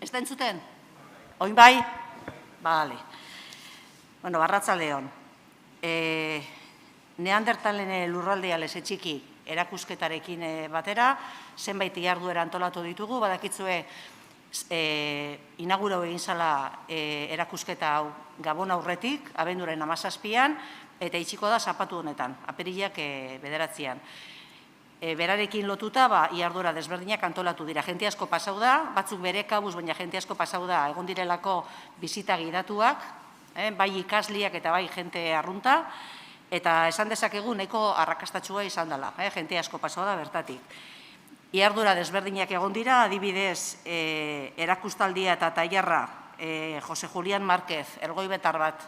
Ez da entzuten? Oin bai? Bale. Bueno, arratsaldeon. Neandertalen lurraldea leze txiki erakusketarekin batera, zenbait jarduera antolatu ditugu, badakitzue inaugurau egin zala erakusketa hau Gabon aurretik, abenduaren 17an, eta itxiko da zapatu honetan, apirilak 9an. Berarekin lotuta, jarduera desberdinak antolatu dira. Jente asko pasau da, batzuk bere kabuz, baina jente asko pasau da, egon direlako bizita gidatuak, bai ikasliak eta bai jente arrunta, eta esan dezakegu nahiko arrakastatxua izan dela, jente asko pasau da bertatik. Iardura desberdinak egon dira, adibidez, erakustaldia eta tailerra Jose Julián Márquez, ergoibetar bat,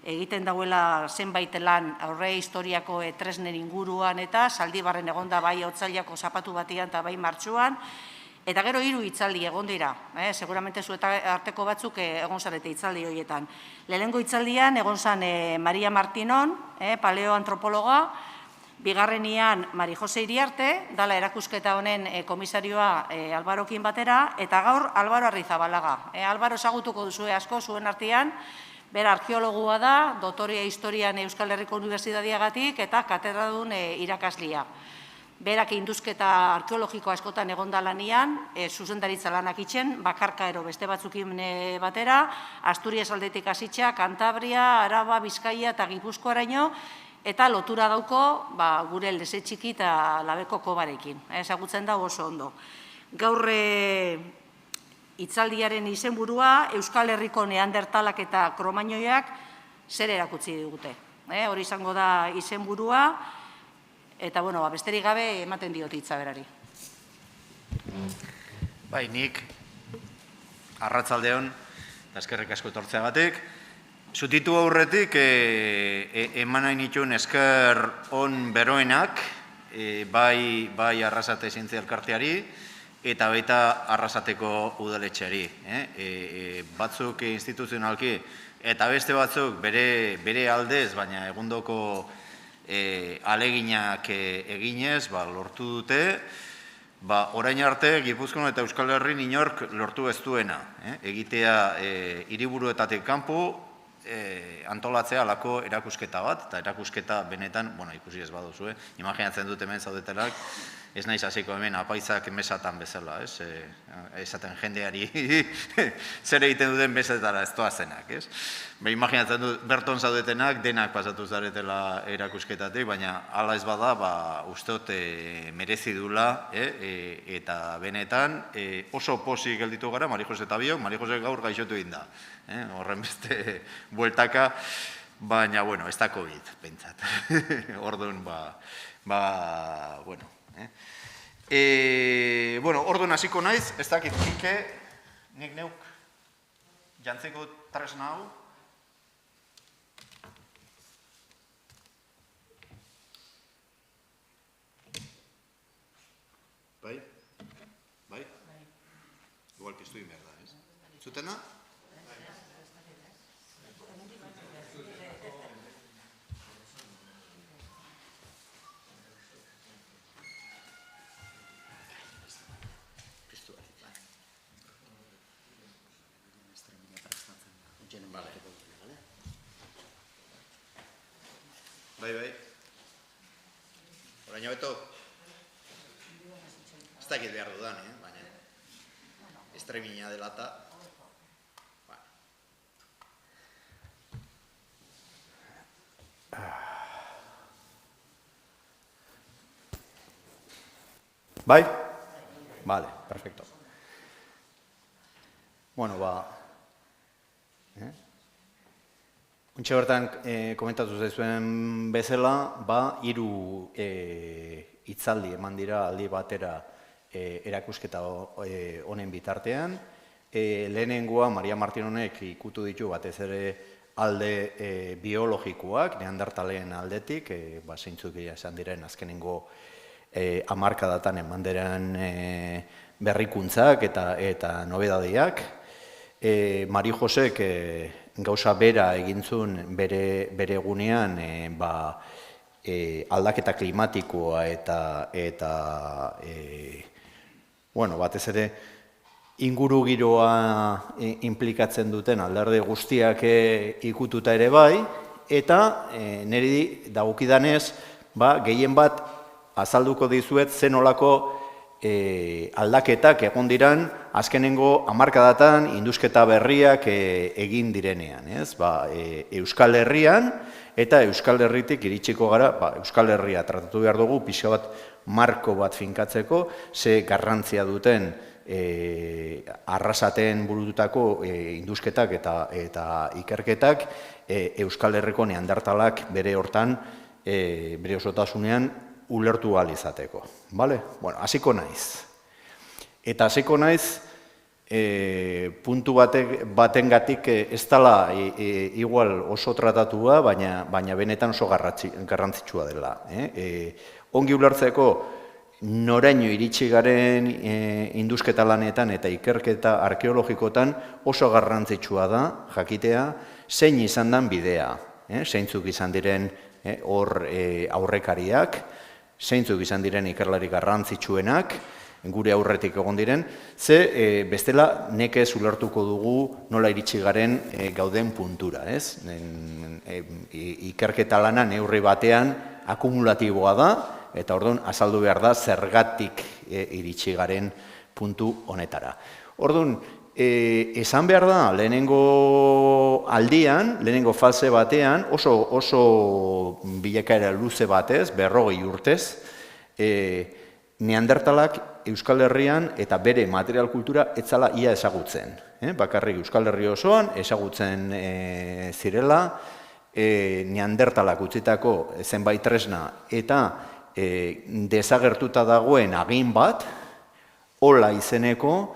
egiten dauela zenbait lan aurre historiako tresnen inguruan eta Zaldibarren egonda bai otsailako zapatu batian eta bai martxuan, eta gero 3 hitzaldi egon dira, seguramente zueta arteko batzuk egon zarete hitzaldi horietan. Lehenengo hitzaldian egon zan Maria Martinon, paleoantropologa, bigarrenian Mari Jose Iriarte, dala erakusketa honen komisarioa Albarokin batera, eta gaur Albaro Arrizabalaga. Albaro ezagutuko duzue asko zuen artean, bera arkeologua da, doktorea historian Euskal Herriko Unibertsitateagatik eta katedradun irakaslia. Berak induzketa arkeologiko askotan egonda lanian, zuzendaritza lanak itxen, bakarka ero beste batzukin batera, Asturias aldetik hasitza, Kantabria, Araba, Bizkaia eta Gipuzkoaraino, eta lotura dauko gure leze txiki eta labeko kobarekin. Ezagutzen da oso ondo. Gaur hitzaldiaren izenburua, Euskal Herriko neandertalak eta kromainoiak zer erakutsi digute. Hori izango da izenburua, eta besterik gabe ematen diot hitza berari. Bai, nik arratsaldeon, eta eskerrik asko etortzeagatik. Zutitu aurretik eman nahi nituen esker on beroenak, bai Arrasate Zientzia Elkarteari, eta baita Arrasateko udaletxeari. Batzuk instituzionalki, eta beste batzuk bere aldez, baina egundoko aleginak eginez, lortu dute, orain arte Gipuzkoan eta Euskal Herrin inork lortu ez duena. Egitea hiriburuetatik kanpo, antolatzea alako erakusketa bat, eta erakusketa benetan, ikusi ez baduzue, imaginatzen dut hemen zaudetelak, ez naiz hasiko hemen apaizak mesatan bezala, esaten jendeari zer egiten duten mesetara ez doazenak, ez? Imaginatzen dut, berton zaudetenak denak pasatu zaretela erakusketatik, baina hala ez bada, usteot merezi dula, eta benetan oso pozik gelditu gara, Mari Jose eta biok, Mari Jose gaur gaixotu egin da, horren beste bueltaka, baina, ez da COVID, pentsat. Orduan, orduan hasiko naiz, ez dakit, nik neuk jantzeko tresna hau. Bai? Bai? Igual que estoy merda, ez? Zutena? Bai. Orain hobeto? Ez dakit behar dudan, baina estremina dela eta... Bai? Vale, perfecto. Untxe bertan komentatu zaizuen bezala, 3 hitzaldi eman dira aldi batera erakusketa honen bitartean. Lehenengoa, Maria Martinonek ikutu ditu batez ere alde biologikoak, neandertalen aldetik, zeintzuk esan diren azkenengo hamarkadatan eman diren berrikuntzak eta nobedadeak. Mari Josek gauza bera egintzun bere egunean aldaketa klimatikoa eta batez ere inguru giroa implikatzen duten alderdi guztiak ikututa ere bai, eta niri dagokidanez, gehien bat azalduko dizuet zenolako aldaketak egon diran azkenengo hamarkadatan indusketa berriak egin direnean. Euskal Herrian eta Euskal Herritik iritsiko gara, Euskal Herria tratatu behar dugu, pixka bat marko bat finkatzeko, ze garrantzia duten arrasaten burututako indusketak eta ikerketak Euskal Herriko neandertalak bere hortan, bere osotasunean, ulertu ahal izateko. Bueno, hasiko naiz. Eta hasiko naiz, puntu batengatik ez dela igual oso tratatua, baina benetan oso garrantzitsua dela. Ongi ulertzeko noraino iritsi garen indusketa lanetan eta ikerketa arkeologikotan oso garrantzitsua da jakitea zein izan den bidea, zeintzuk izan diren hor aurrekariak, zeintzuk izan diren ikerlari garrantzitsuenak, gure aurretik egon diren, ze bestela nekez ulertuko dugu nola iritsi garen gauden puntura. Ikerketa lana neurri batean akumulatiboa da, eta orduan azaldu behar da zergatik iritsi garen puntu honetara. Orduan, esan behar da lehenengo aldian, lehenengo fase batean, oso bilakaera luze batez, 40 urtez, neandertalak Euskal Herrian eta bere material kultura etzala ia ezagutzen. Bakarrik Euskal Herri osoan ezagutzen zirela, neandertalak utzitako zenbait tresna eta desagertuta dagoen agin bat, Ola izeneko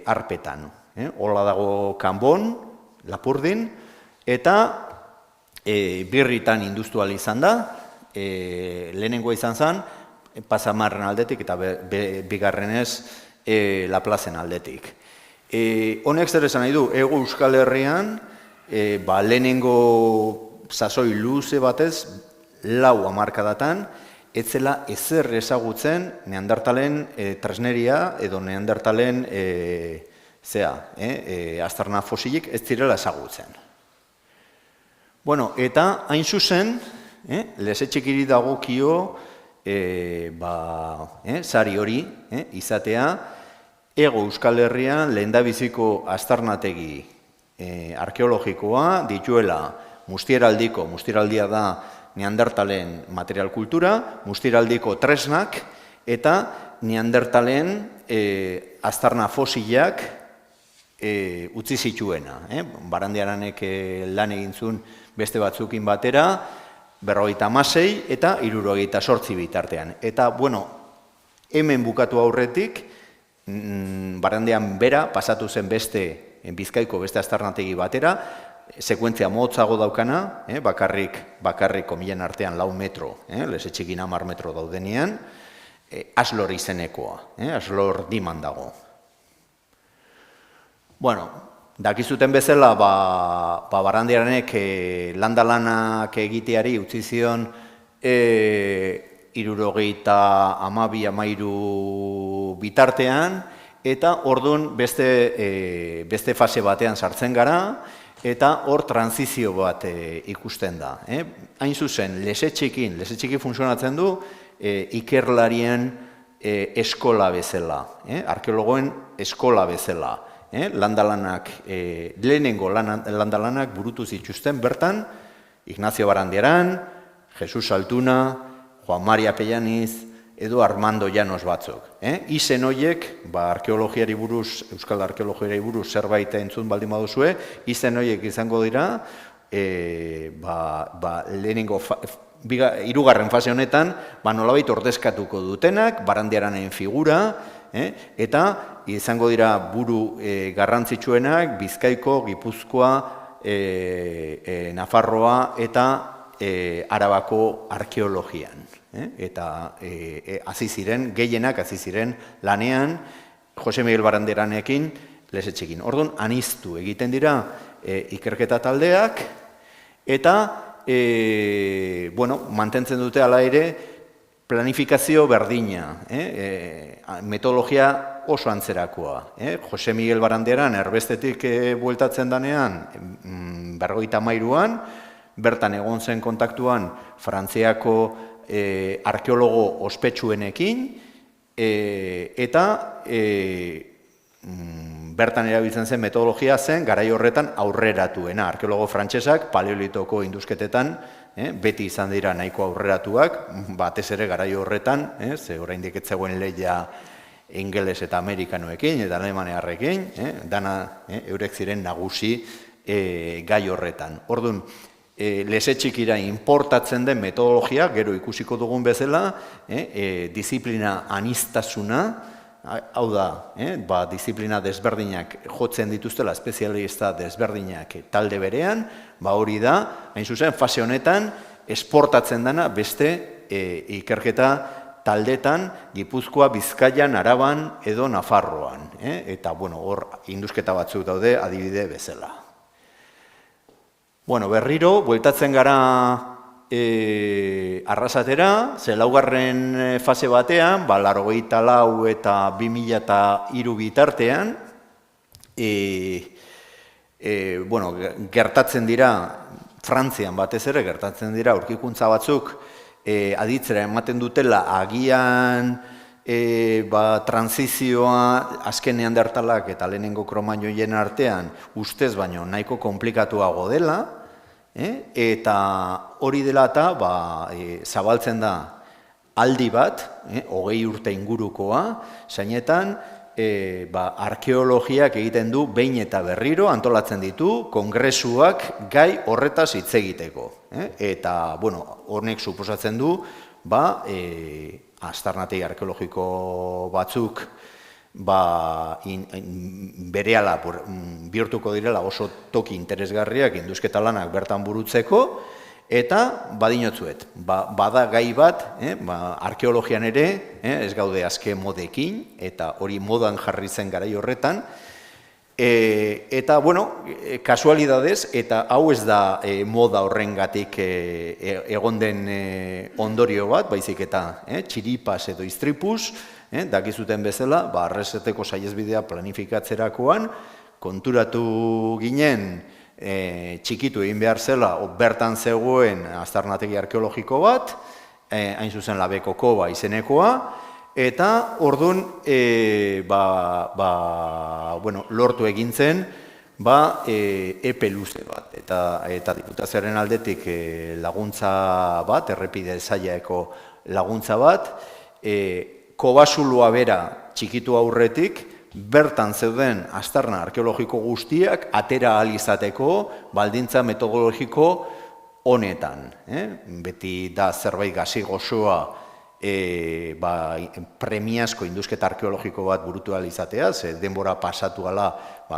arpetan. Ola dago Kanbon, Lapurdin, eta birritan industrial izan da, lehenengoa izan zen, Pasamarren aldetik eta bigarrenez Laplazen aldetik. Honek zer esan nahi du, Hego Euskal Herrian, lehenengo sasoi luze batez, 4 hamarkadatan, ez zela ezer ezagutzen neandertalen tresneria edo neandertalen aztarna fosilik ez zirela ezagutzen. Bueno, eta hain zuzen, lezetxikiri dagokio sari hori izatea, Hego Euskal Herrian lehendabiziko aztarnategi arkeologikoa dituela Mustieraldia da neandertalen material kultura, Mustieraldiko tresnak eta neandertalen aztarna fosilak utzi zituena. Barandiaranek lan egin zuen beste batzukin batera, 56 eta 78 bitartean. Eta, bueno, hemen bukatu aurretik, Barandian bera pasatu zen Bizkaiko beste aztarnategi batera, sekuentzia motzago daukana, bakarrik komilen artean 4 metro, lezetxikin 10 metro daudenean, Aslor izenekoa, Aslor diman dago. Bueno, dakizuten bezala, Barandiaranek landalanak egiteari utzi zion 72-73 bitartean, eta orduan beste fase batean sartzen gara, eta hor transizio bat ikusten da. Hain zuzen, lezetxiki funtzionatzen du ikerlarien eskola bezala, arkeologoen eskola bezala. Lehenengo landalanak burutu zituzten bertan, Ignacio Barandiaran, Jesus Altuna, Juan Maria Pellaniz, edo Armando Llanos batzuk. Izen horiek, Euskal Arkeologiari buruz zerbait entzun baldin baduzue, izen horiek izango dira, lehenengo, 3. fase honetan, nolabait ordezkatuko dutenak, Barandiaranen figura, eta izango dira buru garrantzitsuenak, Bizkaiko, Gipuzkoa, Nafarroa eta Arabako arkeologian. Eta gehienak hasi ziren lanean Jose Miguel Barandiaranekin lezetxekin. Orduan, aniztu egiten dira ikerketa taldeak, eta mantentzen dute hala ere planifikazio berdina, metodologia oso antzerakoa. Jose Miguel Barandiaran erbestetik bueltatzen danean, 1953an, bertan egon zen kontaktuan Frantziako arkeologo ospetsuenekin, eta bertan erabiltzen zen metodologia zen garai horretan aurreratuena. Arkeologo frantsesak paleolitoko indusketetan beti izan dira nahiko aurreratuak, batez ere garai horretan, ze oraindik ez zegoen lehia ingeles eta amerikanoekin eta alemanearrekin, dana eurek ziren nagusi gai horretan. Orduan, leze txikira importatzen den metodologia, gero ikusiko dugun bezala, disiplina aniztasuna, hau da, disiplina desberdinak jotzen dituztela, espezialista desberdinak talde berean, hori da, hain zuzen, fase honetan, esportatzen dena beste ikerketa taldetan, Gipuzkoa, Bizkaian, Araban edo Nafarroan. Eta, hor, indusketa batzuk daude adibide bezala. Berriro, bueltatzen gara Arrasatera, ze laugarren fase batean, 84 eta 2003 bitartean, gertatzen dira, Frantzian batez ere, gertatzen dira aurkikuntza batzuk aditzera ematen dutela agian transizioa azken neandertalak eta lehenengo kromañoien artean ustez baino nahiko komplikatuago dela, eta hori dela eta zabaltzen da aldi bat, 20 urte ingurukoa, zainetan arkeologiak egiten du behin eta berriro antolatzen ditu kongresuak gai horretaz hitz egiteko. Eta, honek suposatzen du, aztarnategi arkeologiko batzuk berehala bihurtuko direla oso toki interesgarriak indusketa lanak bertan burutzeko, eta badinotzuet, bada gai bat, arkeologian ere, ez gaude azke modekin, eta hori modan jarri zen garai horretan, eta, kasualidadez, eta hau ez da moda horrengatik egon den ondorio bat, baizik eta txiripas edo istripus, dakizuten bezala, Arraseteko saihesbidea planifikatzerakoan, konturatu ginen, txikitu egin behar zela, bertan zegoen aztarnategi arkeologiko bat, hain zuzen Labeko koba izenekoa, eta orduan lortu egin zen epe luze bat, eta diputazioaren aldetik laguntza bat, errepide saiako laguntza bat, kobasuloa bera txikitu aurretik, bertan zeuden aztarna arkeologiko guztiak atera ahal izateko baldintza metodologiko honetan. Beti da zerbait gazi gozoa premiazko indusketa arkeologiko bat burutu ahal izatea, ze denbora pasatu ala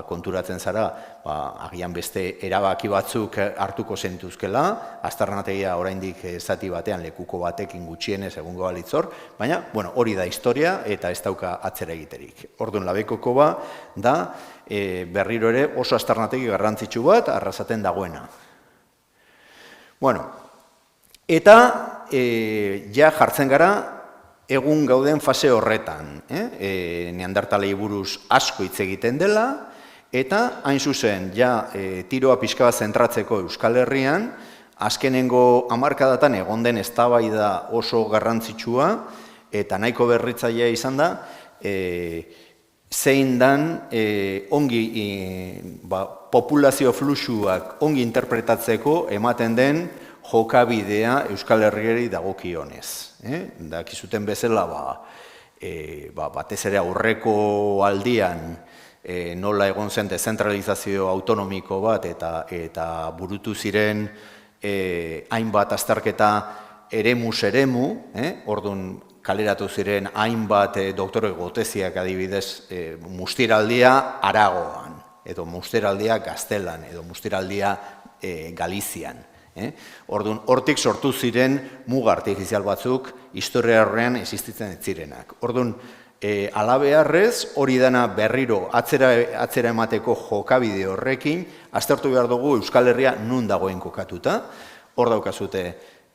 konturatzen zara, agian beste erabaki batzuk hartuko zentuzkela, aztarnategia oraindik zati batean lekuko batekin gutxienez egungo balitzor, baina hori da historia eta ez dauka atzera egiterik. Orduan Labeko koba da berriro ere oso aztarnategi garrantzitsu bat Arrasaten dagoena. Eta ja jartzen gara egun gauden fase horretan. Neandertalei buruz asko hitz egiten dela, eta hain zuzen, ja tiroa pixka bat zentratzeko Euskal Herrian, azkenengo hamarkadatan egon den eztabaida oso garrantzitsua, eta nahiko berritzailea izan da, zein dan ongi populazio fluxuak ongi interpretatzeko ematen den jokabidea Euskal Herriari dagokionez. Dakizuten bezala, batez ere aurreko aldian nola egon zen dezentralizazio autonomiko bat eta burutu ziren hainbat azterketa eremuz eremu, orduan kaleratu ziren hainbat doktore goteziak adibidez mustiraldia Aragoan, edo mustiraldia Gaztelan, edo mustiraldia Galizian. Orduan, hortik sortu ziren muga artifizial batzuk historia horrean existitzen ez zirenak. Orduan, alabeharrez hori dena berriro atzera emateko jokabide horrekin, aztertu behar dugu Euskal Herria nun dagoen kokatuta. Hor daukazute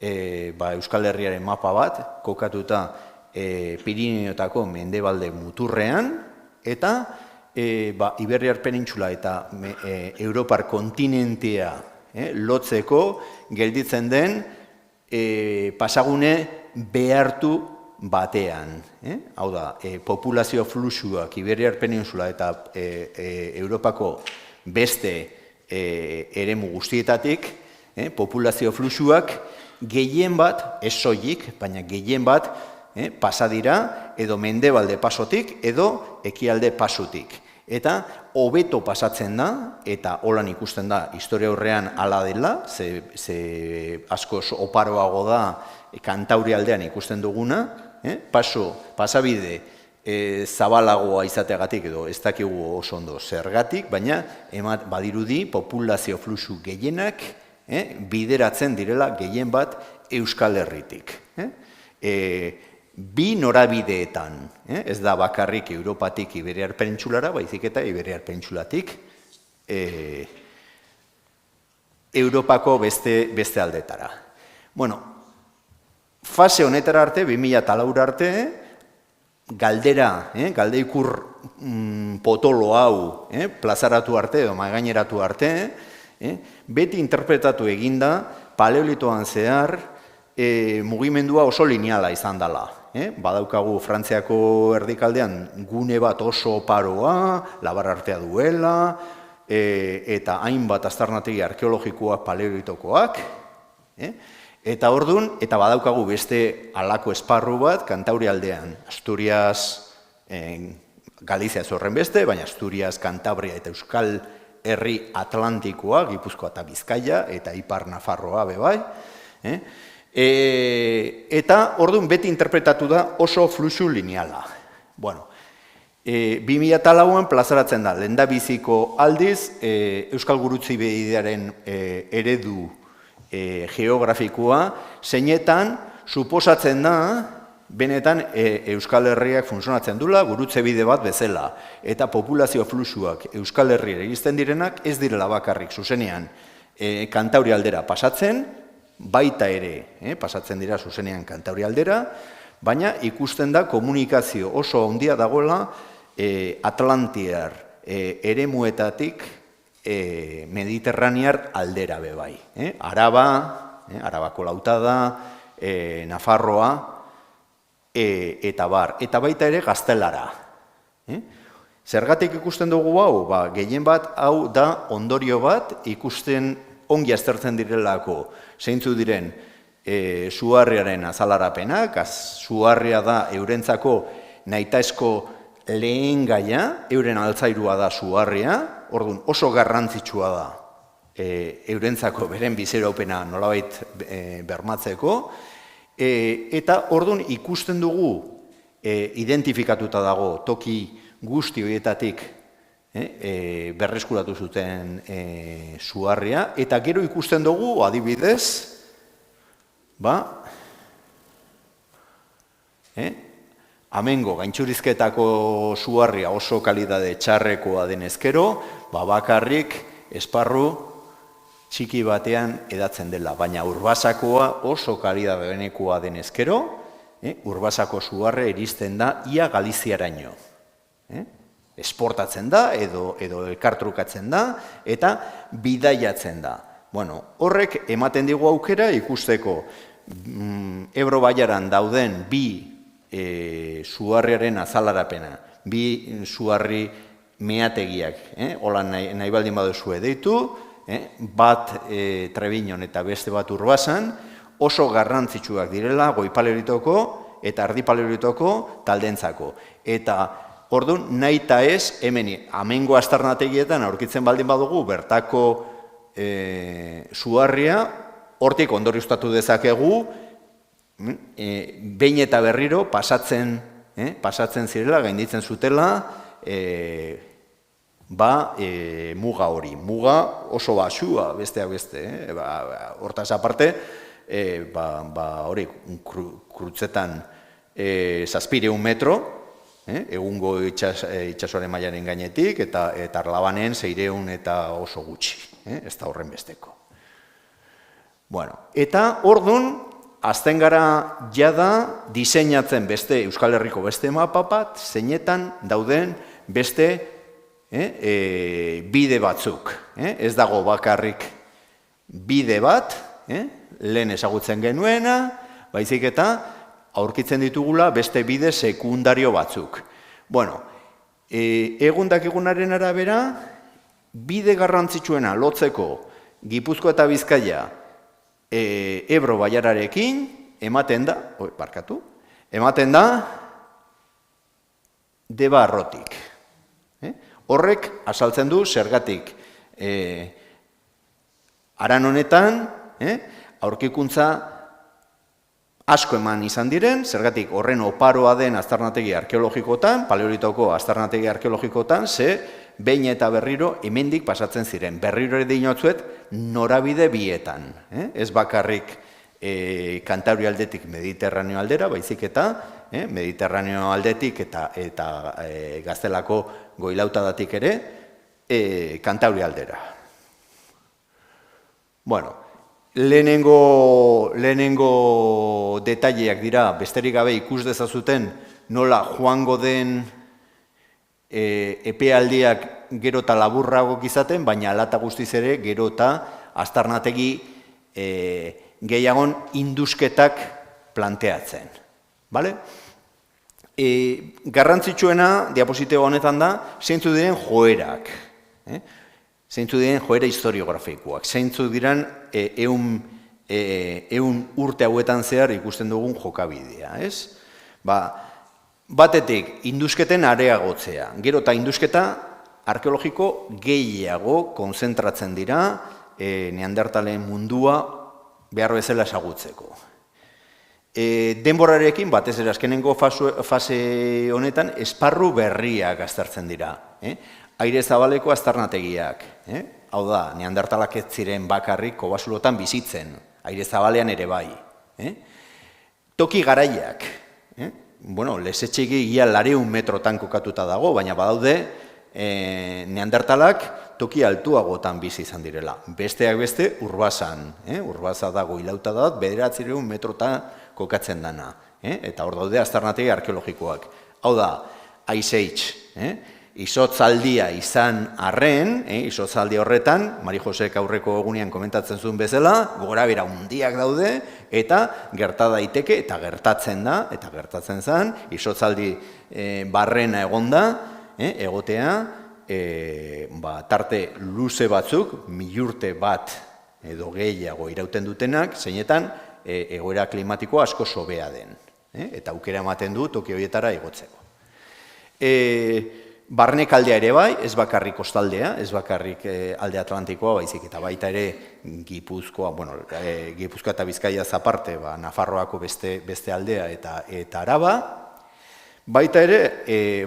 Euskal Herriaren mapa bat, kokatuta Pirineotako mendebalde muturrean, eta Iberiar penintxula eta Europar kontinentea lotzeko gelditzen den pasagune behartu batean. Hau da, populazio fluxuak Iberiar penintxula eta Europako beste eremu guztietatik, populazio fluxuak gehien bat, ez soilik, baina gehien bat, pasa dira, edo mendebalde pasotik, edo ekialde pasotik. Eta hobeto pasatzen da, eta holan ikusten da, historia aurrean hala dela, ze askoz oparoago da Kantauri aldean ikusten duguna, pasabide zabalagoa izateagatik, edo ez dakigu oso ondo zergatik, baina badirudi populazio fluxu gehienak bideratzen direla gehien bat Euskal Herritik. Bi norabideetan, ez da bakarrik Europatik Iberiar penintxulara, baizik eta Iberiar penintxulatik Europako beste aldetara. Bueno, fase honetara arte, 2004 arte, galdeikur potolo hau plazaratu arte edo maigaineratu arte, beti interpretatu eginda paleolitoan zehar mugimendua oso lineala izan dela. Badaukagu Frantziako erdikaldean gune bat oso oparoa, labar artea duela, eta hainbat aztarnategi arkeologikoak paleolitokoak, eta ordun, eta badaukagu beste halako esparru bat Kantauri aldean, Asturias, Galizia zorren beste, baina Asturias, Kantabria eta Euskal Herri Atlantikoa, Gipuzkoa eta Bizkaia, eta Ipar Nafarroa bebai, eta orduan beti interpretatu da oso fluxu lineala. Bueno, 2004an plazaratzen da, lehendabiziko aldiz, Euskal Gurutze Bidearen eredu geografikoa, zeinetan suposatzen da, benetan Euskal Herriak funtzionatzen dula, gurutze bide bat bezala, eta populazio fluxuak Euskal Herriera iristen direnak ez direla bakarrik zuzenean Kantauri aldera pasatzen, baita ere, pasatzen dira zuzenean Kantauri aldera, baina ikusten da komunikazio oso handia dagoela Atlantiar eremuetatik Mediterranear aldera bebai. Arabako Lautada, Nafarroa, eta bar, eta baita ere Gaztelara. Zergatik ikusten dugu hau? Gehien bat hau da ondorio bat ikusten ongi aztertzen direlako zeintzu diren Suharriaren azalarapenak, Suharria da eurentzako nahitaezko lehen gaia, euren altzairua da Suharria, orduan oso garrantzitsua da eurentzako beren biziraupena nolabait bermatzeko, eta orduan ikusten dugu identifikatuta dago toki guzti horietatik berreskuratu zuten Suharria, eta gero ikusten dugu, adibidez, amengo gaintxurizketako Suharria oso kalidade txarrekoa denezkero, bakarrik esparru txiki batean edatzen dela, baina Urbasakoa oso kalidade benekoa denezkero, Urbasako Suharria iristen da ia Galiziaraino. Esportatzen da, edo elkartrukatzen da, eta bidaiatzen da. Bueno, horrek ematen digu aukera ikusteko Ebro baiaran dauden bi Suharriaren azalarapena, bi Suharri meategiak, hola nahi baldin baduzue deitu, bat Trebiñon eta beste bat Urbasan, oso garrantzitsuak direla goi-paleolitoko eta erdi-paleolitoko taldentzako. Eta orduan, nahi eta ez, hemen amengo aztarnategietan aurkitzen baldin badugu, bertako Suharria, hortik ondorioztatu dezakegu, behin eta berriro pasatzen zirela, gainditzen zutela, muga hori. Muga oso basua, besteak beste. Hortaz aparte, hori, krutzetan 700 metro, egungo itsasoaren mailaren gainetik, eta Arlabanen 600 eta oso gutxi, ez da horren besteko. Bueno, eta orduan, azten gara jada diseinatzen beste Euskal Herriko beste mapa bat, zeinetan dauden beste bide batzuk. Ez dago bakarrik bide bat, lehen ezagutzen genuena, baizik eta aurkitzen ditugula beste bide sekundario batzuk. Bueno, egun dakigunaren arabera, bide garrantzitsuena lotzeko Gipuzkoa eta Bizkaia Ebro bailararekin ematen da Deba Arrotik. Horrek azaltzen du zergatik aran honetan aurkikuntza asko eman izan diren, zergatik horren oparoa den aztarnategi arkeologikotan, paleolitoko aztarnategi arkeologikotan, behin eta berriro hemendik pasatzen ziren. Berriro ere dinotzuet norabide bietan. Ez bakarrik Kantabria aldetik Mediterraneo aldera, baizik eta Mediterraneo aldetik eta Gaztelako Goilautadatik ere Kantabria aldera. Bueno, lehenengo detaileak dira, besterik gabe ikus dezazuten nola joango den epealdiak gero eta laburragok izaten, baina alata guztiz ere gero eta aztarnategi gehiagon indusketak planteatzen. Garrantzitsuena diapositiba honetan da, zeintzu diren joerak. Zeintzu diren joera historiografikoak. Zeintzu diren ehun urte hauetan zehar ikusten dugun jokabidea. Batetik, indusketen areagotzea. Gero eta indusketa arkeologiko gehiago konzentratzen dira Neandertalen mundua behar bezala ezagutzeko. Denborarekin, batez ere azkenengo fase honetan, esparru berriak aztertzen dira. Aire zabaleko aztarnategiak. Hau da, Neandertalak ez ziren bakarrik kobasulotan bizitzen, aire zabalean ere bai. Toki garaiak. Lezetxegi ia 200 metrotan kokatuta dago, baina badaude Neandertalak toki altuagotan bizi izan direla. Besteak beste Urbazan. Urbaza da Goilauta da, 900 metrotan kokatzen dana. Eta hor daude aztarnategi arkeologikoak. Hau da, Ice Age. Izotzaldia izan arren, izotzaldi horretan, Mari Josek aurreko egunean komentatzen zuen bezala, gorabehera handiak daude, eta gerta daiteke, eta gertatzen da, eta gertatzen zen, izotzaldi barrena egonda, egotea, tarte luze batzuk, 1000 urte bat edo gehiago irauten dutenak, zeinetan egoera klimatikoa asko sobea den, eta aukera ematen du toki horietara igotzeko. Barnekaldea ere bai, ez bakarrik kostaldea, ez bakarrik alde Atlantikoa, baizik eta baita ere Gipuzkoa, Gipuzkoa eta Bizkaia aparte, Nafarroako beste aldea eta Araba. Baita ere,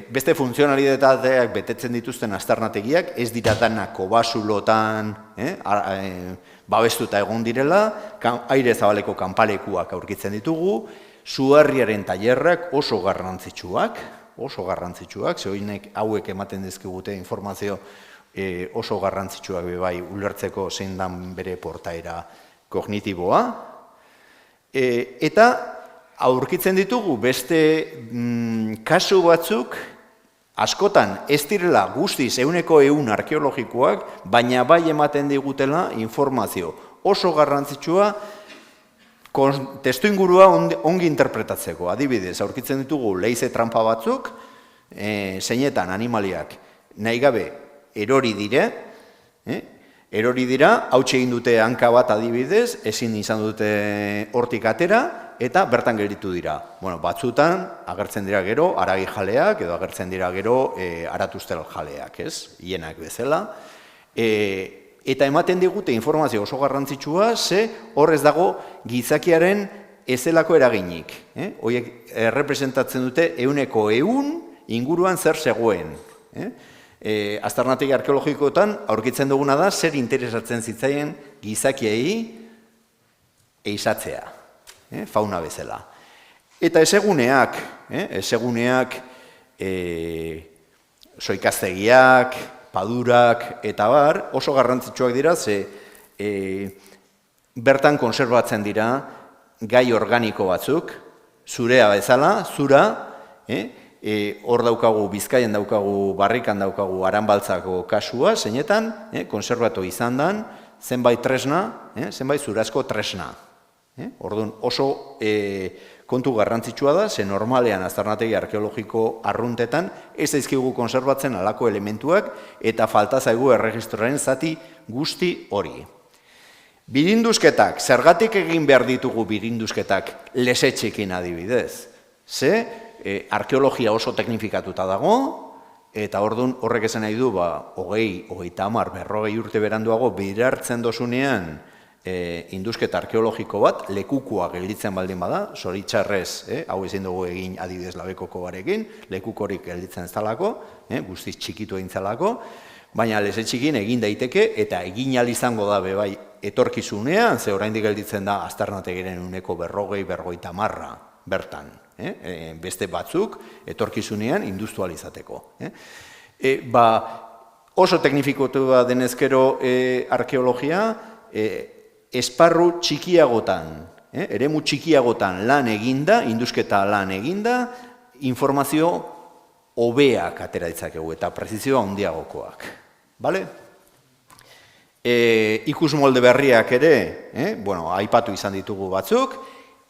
beste funtzionalitateak betetzen dituzten aztarnategiak, ez dira danak kobasulotan babestuta egon direla, aire zabaleko kanpalekuak aurkitzen ditugu, zuharriaren tailerrak oso garrantzitsuak, zehoinek hauek ematen dizkigute informazio oso garrantzitsuak bai ulertzeko zein dan bere portaera kognitiboa. Eta aurkitzen ditugu beste kasu batzuk, askotan ez direla guztiz 100% arkeologikoak, baina bai ematen digutela informazio oso garrantzitsua testuingurua ongi interpretatzeko. Adibidez, aurkitzen ditugu leize tranpa batzuk, zeinetan animaliak nahi gabe erori dira, hautsi egin dute hanka bat adibidez, ezin izan dute hortik atera, eta bertan gelditu dira. Batzutan agertzen dira gero haragi jaleak, edo agertzen dira gero aratuztel jaleak, hienak bezala. Eta ematen digute informazio oso garrantzitsua, horrez dago gizakiaren ezelako eraginik. Horiek errepresentatzen dute 100% inguruan zer zegoen. Aztarnategi arkeologikoetan aurkitzen duguna da zer interesatzen zitzaien gizakiei eizatzea, fauna bezala. Eta ezeguneak, soikaztegiak, padurak eta bar, oso garrantzitsuak dira, bertan konserbatzen dira gai organiko batzuk, zurea bezala, zura, hor daukagu, Bizkaian daukagu, Barrikan daukagu, Aranbaltzako kasua, zeinetan, konserbatu izan dan, zenbait tresna, zenbait zurazko tresna. Orduan, oso kontu garrantzitsua da, ze normalean aztarnategi arkeologiko arruntetan ez daizkigu konserbatzen halako elementuak eta falta zaigu erregistroaren zati guzti hori. Birinduzketak, zergatik egin behar ditugu birinduzketak lesetxekin adibidez? Ze, arkeologia oso teknifikatuta dago, eta orduan horrek esan nahi du, 20, 30, 40 urte beranduago birartzen dozunean induzketa arkeologiko bat, lekukua gelditzen baldin bada, zoritxarrez, hau ezin dugu egin adibidez Labekoko barekin, lekukorik gelditzen ez dalako, guztiz txikitu egin zalako, baina lesetxikin egin daiteke eta egin ahal izango da bebai etorkizunean, ze oraindik gelditzen da aztarnategiren uneko 40-50 bertan, beste batzuk etorkizunean industrializateko. Oso teknifikatu denezkero arkeologia, esparru txikiagotan, eremu txikiagotan lan eginda, induzketa lan eginda, informazio hobeak atera ditzakegu eta prezizioa handiagokoak. Bale? Ikusmolde berriak ere, aipatu izan ditugu batzuk,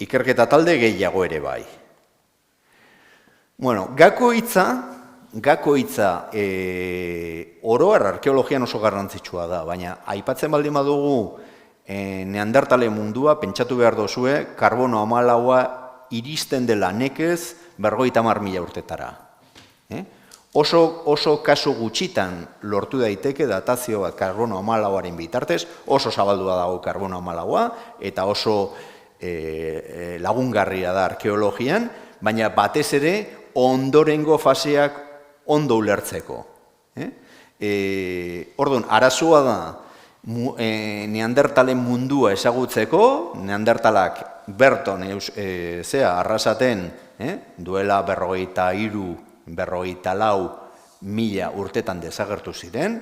ikerketa talde gehiago ere bai. Gako hitza oroar arkeologian oso garrantzitsua da, baina aipatzen baldin badugu neandertale mundua, pentsatu behar dozue, karbono 14 iristen dela nekez 50.000 urtetara. Oso kasu gutxitan lortu daiteke datazio bat karbono 14aren bitartez, oso zabaldua dago karbono 14 eta oso lagungarria da arkeologian, baina batez ere ondorengo faseak ondo ulertzeko. Orduan, arazoa da neandertalen mundua ezagutzeko, neandertalak berton arrasaten duela 43-44 urtetan desagertu ziren,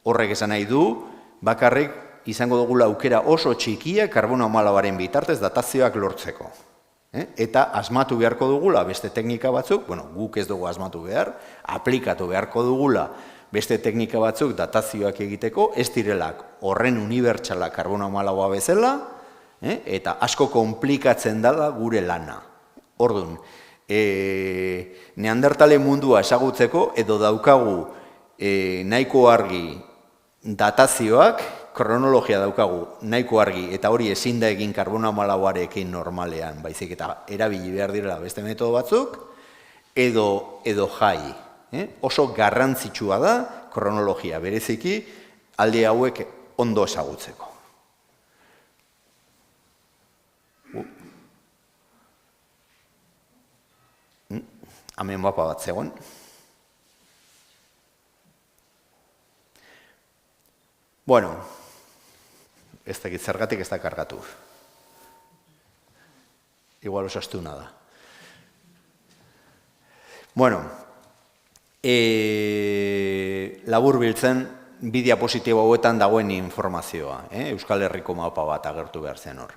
horrek esan nahi du, bakarrik izango dugula aukera oso txikia karbono 14aren bitartez datazioak lortzeko. Eta asmatu beharko dugula beste teknika batzuk, guk ez dugu asmatu behar, aplikatu beharko dugula beste teknika batzuk datazioak egiteko, ez direlak horren unibertsalak karbono 14 bezala, eta asko konplikatzen dela gure lana. Orduan, neandertale mundua ezagutzeko edo daukagu nahiko argi datazioak, kronologia daukagu nahiko argi, eta hori ezin da egin karbono 14arekin normalean, baizik eta erabili behar direla beste metodo batzuk, edo jai. Oso garrantzitsua da kronologia, bereziki alde hauek ondo ezagutzeko. Hemen mapa bat zegoen. Ez dakit zergatik ez da kargatu. Igual oso astuna da. Labur biltzen, bi diapositibo hauetan dagoen informazioa. Euskal Herriko mapa bat agertu behar zen hor.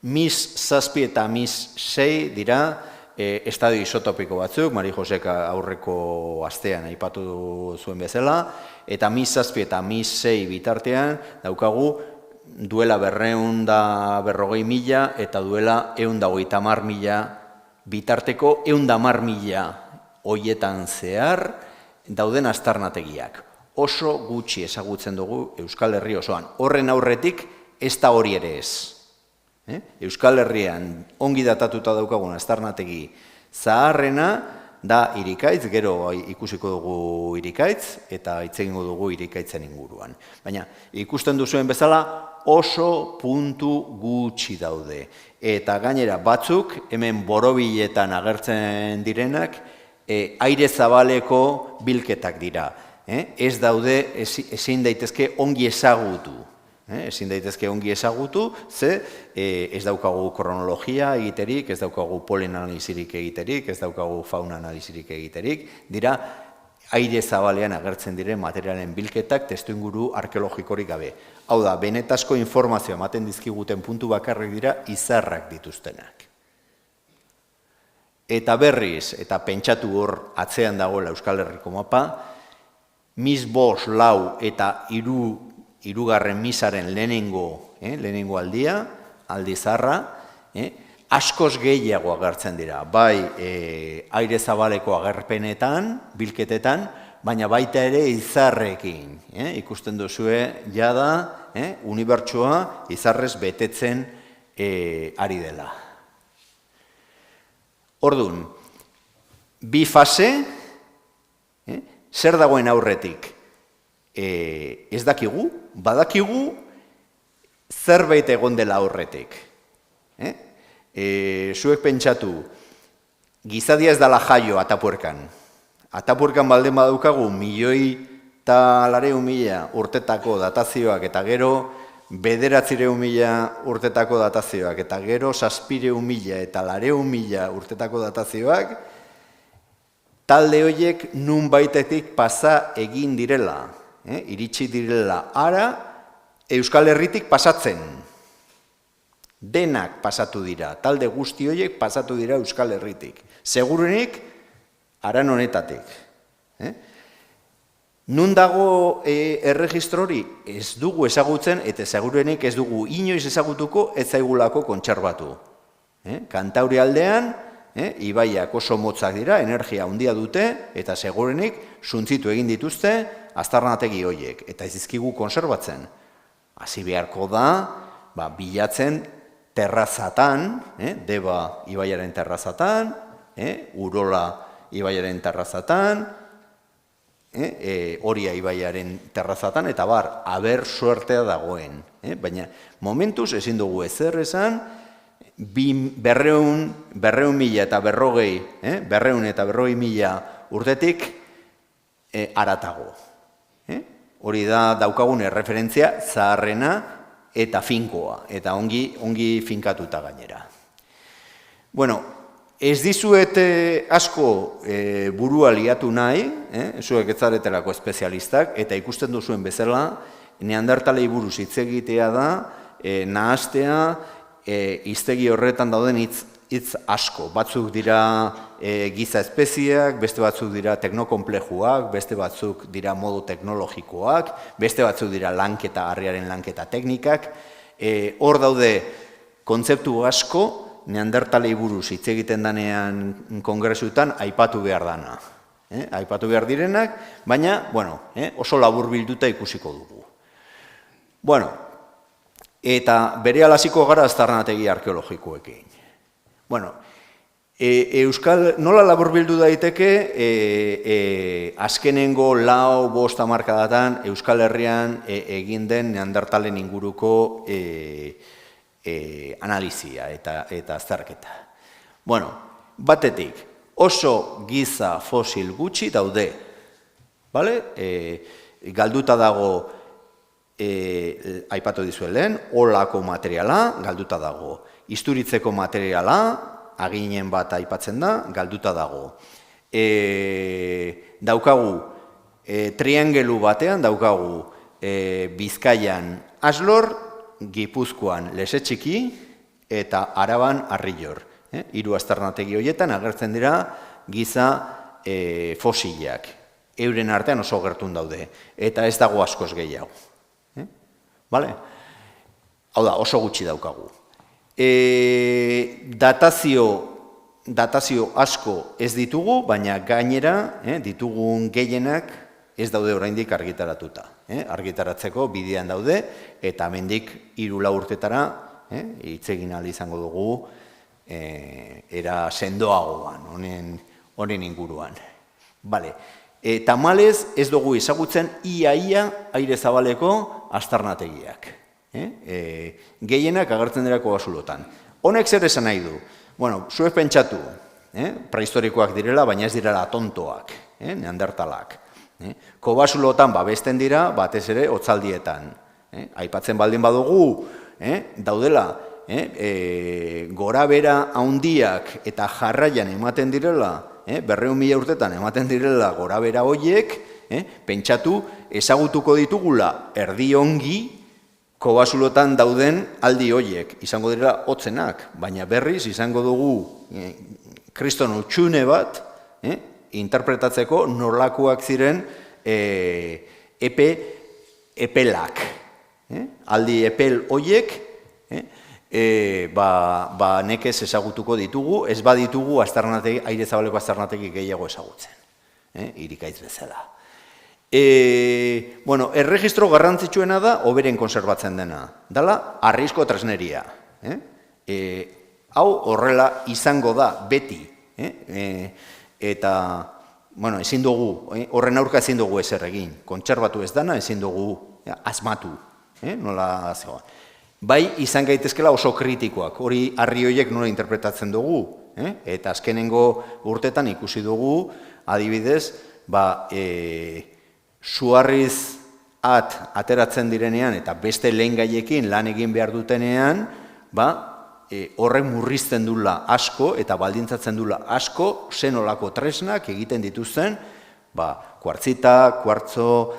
MIS 7 eta MIS 6 dira estadio isotopiko batzuk, Mari Josek aurreko astean aipatu zuen bezala, eta MIS 7 eta MIS 6 bitartean daukagu duela 240.000 eta duela 150.000 bitarteko 110.000 hoietan zehar dauden aztarnategiak. Oso gutxi ezagutzen dugu Euskal Herri osoan. Horren aurretik ez da hori ere ez. Euskal Herrian ongi datatuta daukagun aztarnategi zaharrena da Irikaitz, gero ikusiko dugu Irikaitz eta hitz egingo dugu Irikaitzen inguruan. Baina ikusten duzuen bezala oso puntu gutxi daude. Eta gainera batzuk hemen borobiletan agertzen direnak aire zabaleko bilketak dira. Ez daude, ezin daitezke ongi ezagutu. Ezin daitezke ongi ezagutu, ze ez daukagu kronologia egiterik, ez daukagu polen analizirik egiterik, ez daukagu fauna analizirik egiterik, dira aire zabalean agertzen diren materialen bilketak testuinguru arkeologikorik gabe. Hau da, benetazko informazioa ematen dizkiguten puntu bakarrik dira izarrak dituztenak. Eta berriz, eta pentsatu hor atzean dagoela Euskal Herriko mapa, mis 5, 4 eta 3. misaren lehenengo aldia, aldi zarra, askoz gehiago agertzen dira, bai aire zabaleko agerpenetan, bilketetan, baina baita ere izarrekin. Ikusten duzue, jada, unibertsoa izarrez betetzen ari dela. Orduan, bi fase, zer dagoen aurretik? Ez dakigu, badakigu, zerbait egon dela aurretik. Zuek pentsatu, gizadia ez dela jaio Atapuerkan. Atapuerkan baldin badaukagu 1.200.000 urtetako datazioak eta gero 900.000 urtetako datazioak eta gero 700.000 eta 400.000 urtetako datazioak, talde horiek nun baitetik pasa egin direla, iritsi direla ara Euskal Herritik pasatzen. Denak pasatu dira, talde guzti horiek pasatu dira Euskal Herritik. Seguruenik, aran honetatik. Nun dago erregistrori ez dugu ezagutzen, eta seguruenik ez dugu inoiz ezagutuko ez zaigulako kontserbatu. Kantauri aldean, ibaiak oso motzak dira, energia handia dute, eta seguruenik suntzitu egin dituzte aztarnategi horiek, eta ez dizkigu konserbatzen. Hasi beharko da, bilatzen terrazatan, Deba ibaiaren terrazatan, Urola ibaiaren terrazatan, Oria ibaiaren terrazatan, eta aber suertea dagoen. Baina momentuz ezin dugu ezer esan, 200.000 eta 200.000 urtetik haratago. Hori da daukagun erreferentzia zaharrena eta finkoa, eta ongi finkatuta gainera. Bueno, ez dizuet asko burua liatu nahi, zuek ez zaretelako espezialistak, eta ikusten duzuen bezala, neandertalei buruz hitz egitea da, nahastea, hiztegi horretan dauden hitz asko. Batzuk dira giza espezieak, beste batzuk dira teknokonplejuak, beste batzuk dira modu teknologikoak, beste batzuk dira lanketa, harriaren lanketa teknikak. Hor daude kontzeptu asko, neandertalei buruz hitz egiten danean kongresuetan aipatu behar dana. Aipatu behar direnak, baina, oso labur bilduta ikusiko dugu. Eta bere alaziko gara aztarnategi arkeologikoekin. Nola labur bildu daiteke azkenengo 4-5 hamarkadatan Euskal Herrian egin den neandertalen inguruko analizia eta azterketa. Batetik, oso giza fosil gutxi daude. Galduta dago, aipatu dizuen lehen, olako materiala, galduta dago. Isturitzeko materiala, aginen bat aipatzen da, galduta dago. Daukagu, triangelu batean, daukagu Bizkaian Aslor, Gipuzkoan Lesetxiki eta Araban Arrillor. 3 aztarnategi horietan agertzen dira giza fosilak. Euren artean oso gertun daude, eta ez dago askoz gehiago. Hau da, oso gutxi daukagu. Datazio asko ez ditugu, baina gainera ditugun gehienak ez daude oraindik argitaratuta. Argitaratzeko bidean daude, eta hemendik 3-4 urtetara hitz egin ahal izango dugu era sendoagoan, honen inguruan. Tamalez ez dugu ezagutzen ia aire zabaleko aztarnategiak. Gehienak agertzen dirako basulotan. Honek zer esan nahi du? Zuek pentsatu, prehistorikoak direla, baina ez direla tontoak, neandertalak. Kobasulotan babesten dira, batez ere, hotzaldietan. Aipatzen baldin badugu, daudela, gora bera handiak eta jarraian ematen direla 200.000 urtetan ematen direla gorabera hoiek, pentsatu ezagutuko ditugula erdi ongi kobazulotan dauden aldi hoiek, izango dira hotzenak, baina berriz izango dugu kriston utxune bat, interpretatzeko nolakoak ziren epelak. Aldi epel hoiek, nekez ezagutuko ditugu, ez baditugu aire zabaleko aztarnategi gehiago ezagutzen, irikaitz bezala. Erregistro garrantzitsuena da, oberen konserbatzen dena, dala harrizko tresneria. Hau horrela izango da, beti. Eta, ezin dugu, horren aurka ezin dugu ezer egin. Kontserbatu ez dana, ezin dugu asmatu. Nola zegoen. Bai, izan gaitezkela oso kritikoak, hori harri horiek nola interpretatzen dugu. Eta azkenengo urtetan ikusi dugu, adibidez, suharriz ateratzen direnean eta beste lehengaiekin lan egin behar dutenean, horrek murrizten dula asko eta baldintzatzen dula asko zenolako tresnak egiten dituzten, kuartzita, kuartzo,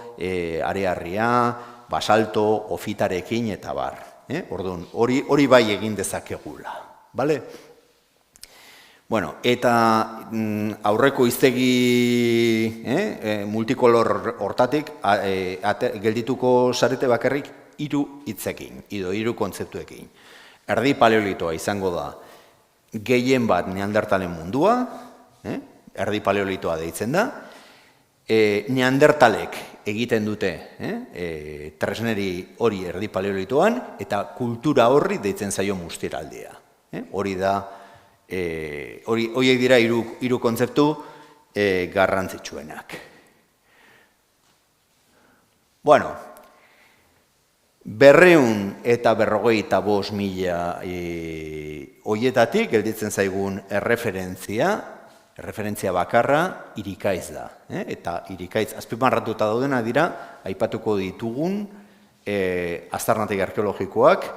arearria, basalto, ofitarekin eta bar. Orduan, hori bai egin dezakegula. Eta aurreko hiztegi multikolor hortatik geldituko zarete bakarrik 3 hitzekin, 3 kontzeptuekin. Erdi paleolitoa izango da gehien bat neandertalen mundua, erdi paleolitoa deitzen da, neandertalek egiten dute tresneri hori erdi paleolitoan, eta kultura horri deitzen zaio mustiraldia. Hori da, horiek dira 3 kontzeptu garrantzitsuenak. 255.000 horietatik gelditzen zaigun erreferentzia bakarra irikaiz da. Eta irikaiz azpimarratuta daudena dira, aipatuko ditugun aztarnategi arkeologikoak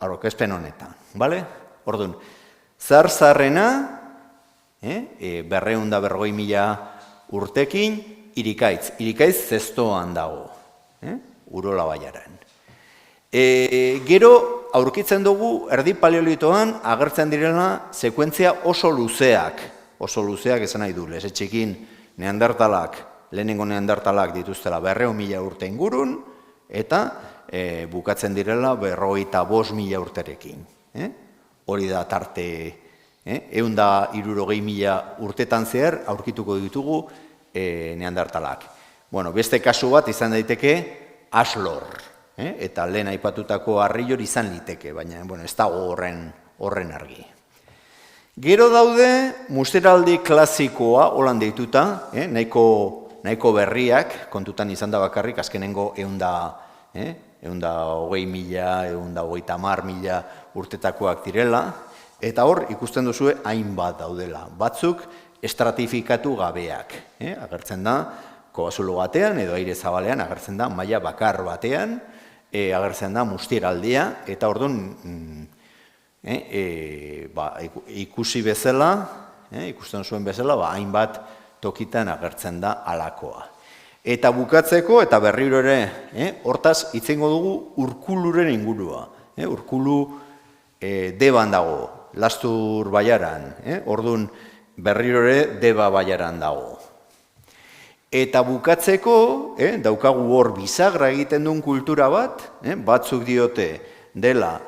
aurkezpen honetan. Orduan, zar-zarrena, 250.000 urtekin irikaitz. Irikaitz zestoan dago, Urola baiaran. Gero aurkitzen dugu erdi paleolitoan agertzen direla sekuentzia oso luzeak esan nahi du, lesetxekin lehenengo neandertalak dituztela 200.000 urte ingurun, eta bukatzen direla 55.000 urterekin. Hori da tarte, 160.000 urtetan zehar aurkituko ditugu neandertalak. Beste kasu bat izan daiteke Aslor, eta lehen aipatutako harri hori izan liteke, baina ez dago horren argi. Gero daude mustiraldi klasikoa holan deituta, nahiko berriak, kontutan izan da bakarrik, azkenengo 120.000, 130.000 urtetakoak direla, eta hor ikusten duzue hainbat daudela. Batzuk estratifikatu gabeak, agertzen da, kobazulo batean edo aire zabalean agertzen da maila bakar batean, agertzen da mustiraldia, eta orduan ikusi bezala, ikusten zuen bezala, hainbat tokitan agertzen da alakoa. Eta bukatzeko, eta berriro ere, hortaz itzengo dugu Urkuluren ingurua. Urkulu Deban dago, Lastur baiaran, orduan berriro ere Deba baiaran dago. Eta bukatzeko, daukagu hor bisagra egiten duen kultura bat, batzuk diote dela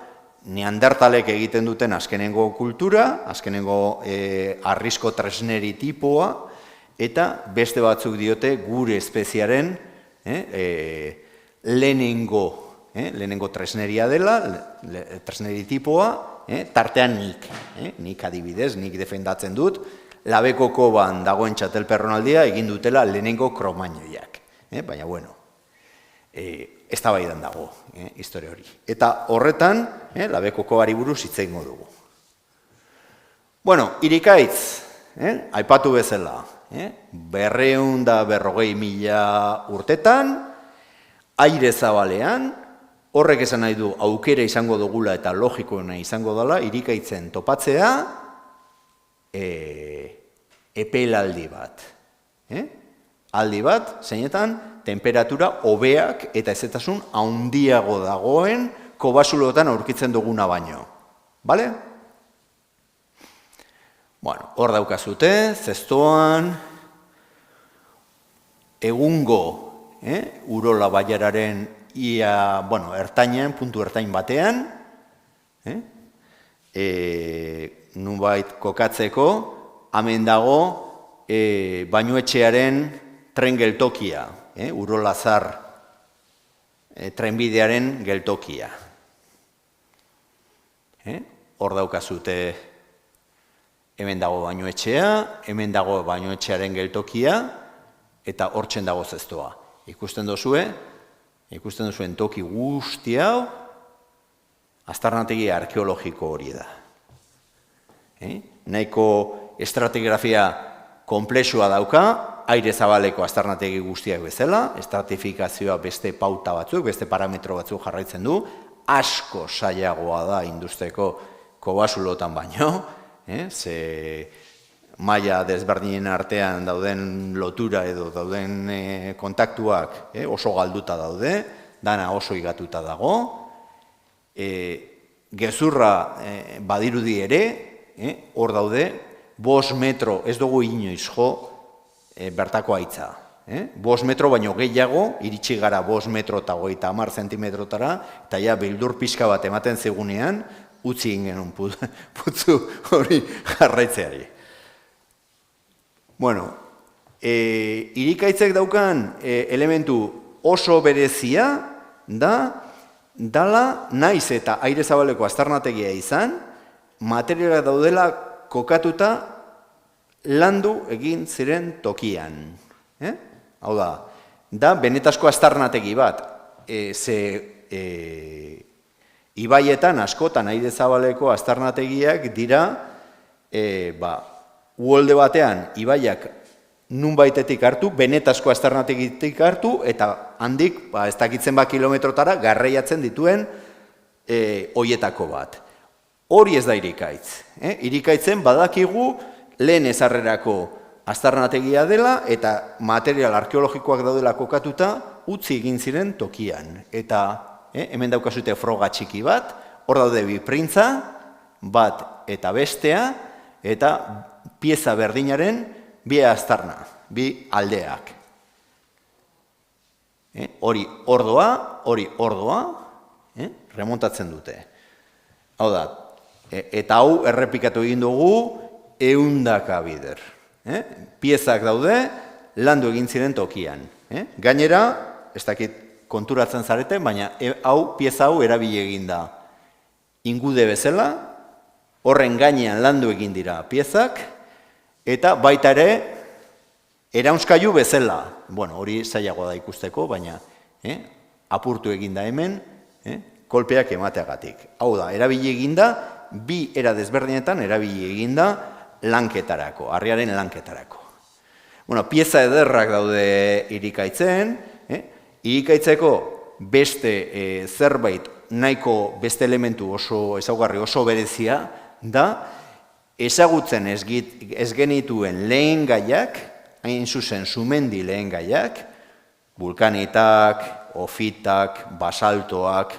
neandertalek egiten duten azkenengo kultura, azkenengo harrizko tresneri tipoa, eta beste batzuk diote gure espeziaren lehenengo tresneria dela, tresneri tipoa, tartean nik adibidez, nik defendatzen dut, Labeko koban dagoen txatelperronaldia egin dutela lehenengo kromainoiak. Baina, ez da baidan dago, historia hori. Eta horretan, Labeko kobari buruz hitz egingo dugu. Irikaitz, aipatu bezala, 250.000 urtetan, aire zabalean, horrek esan nahi du aukera izango dugula eta logikoena izango dela, irikaitzen topatzea, epelaldi bat. Aldi bat, zeinetan, temperatura hobeak eta ezetasun handiago dagoen kobasulotan aurkitzen duguna baino. Bale? Bueno, hor daukazute, zestoan, egungo Urola bailararen ertainean, puntu ertain batean, nunbait kokatzeko, hemen dago bainuetxearen tren geltokia, Urola Zar trenbidearen geltokia. Hor daukazute hemen dago bainuetxea, hemen dago bainuetxearen geltokia, eta hortzen dago zestoa. Ikusten duzuen toki guzti hau, aztarnategi arkeologiko hori da. Nahiko estratigrafia konplexua dauka, aire zabaleko aztarnategi guztiak bezala, estratifikazioa beste pauta batzuk, beste parametro batzuk jarraitzen du, asko sailagoa da industeko kobasulotan baino, ze maila desberdinen artean dauden lotura edo dauden kontaktuak oso galduta daude, dana oso igatuta dago, gezurra badirudi ere, hor daude, 5 metro, ez dugu inoiz jo, bertako haitza. 5 metro baino gehiago, iritsi gara 5 metro eta 30 zentimetrotara, eta ja bildur pixka bat ematen zegunean, utzi ingenun putzu hori jarraitzeari. Bueno, irikaitzek daukan elementu oso berezia dala naiz eta aire zabaleko aztarnategia izan, materiala daudela kokatuta landu egin ziren tokian. Hau da benetazko aztarnategi bat, ze ibaietan askotan aire zabaleko aztarnategiak dira, uholde batean ibaiak nunbaitetik hartu, benetazko aztarnategitik hartu, eta handik, ez dakitzen kilometrotara, garraiatzen dituen hoietako bat. Hori ez da irikaitz. Irikaitzen badakigu lehen ezarrerako aztarnategia dela, eta material arkeologikoak daudela kokatuta, utzi egin ziren tokian. Eta hemen daukazute froga txiki bat, hor daude bi printza, bat eta bestea, eta pieza berdinaren bi aztarna, bi aldeak. Hori ordoa, remontatzen dute. Hau da, eta hau errepikatu egin dugu 100 bider. Piezak daude, landu egin ziren tokian. Gainera, ez dakit konturatzen zareten, baina pieza hau erabili egin da ingude bezala, horren gainean landu egin dira piezak, eta baita ere, eraunskailu bezala. Bueno, hori zailagoa da ikusteko, baina apurtu egin da hemen, kolpeak emateagatik. Hau da, erabili egin da, bi era desberdinetan erabili egin da lanketarako, harriaren lanketarako. Bueno, pieza ederrak daude irikaitzen, irikaitzeko beste zerbait nahiko beste elementu oso ezaugarri oso berezia da, ezagutzen ez genituen lehen gaiak, hain zuzen sumendi lehen gaiak, vulkanitak, ofitak, basaltoak,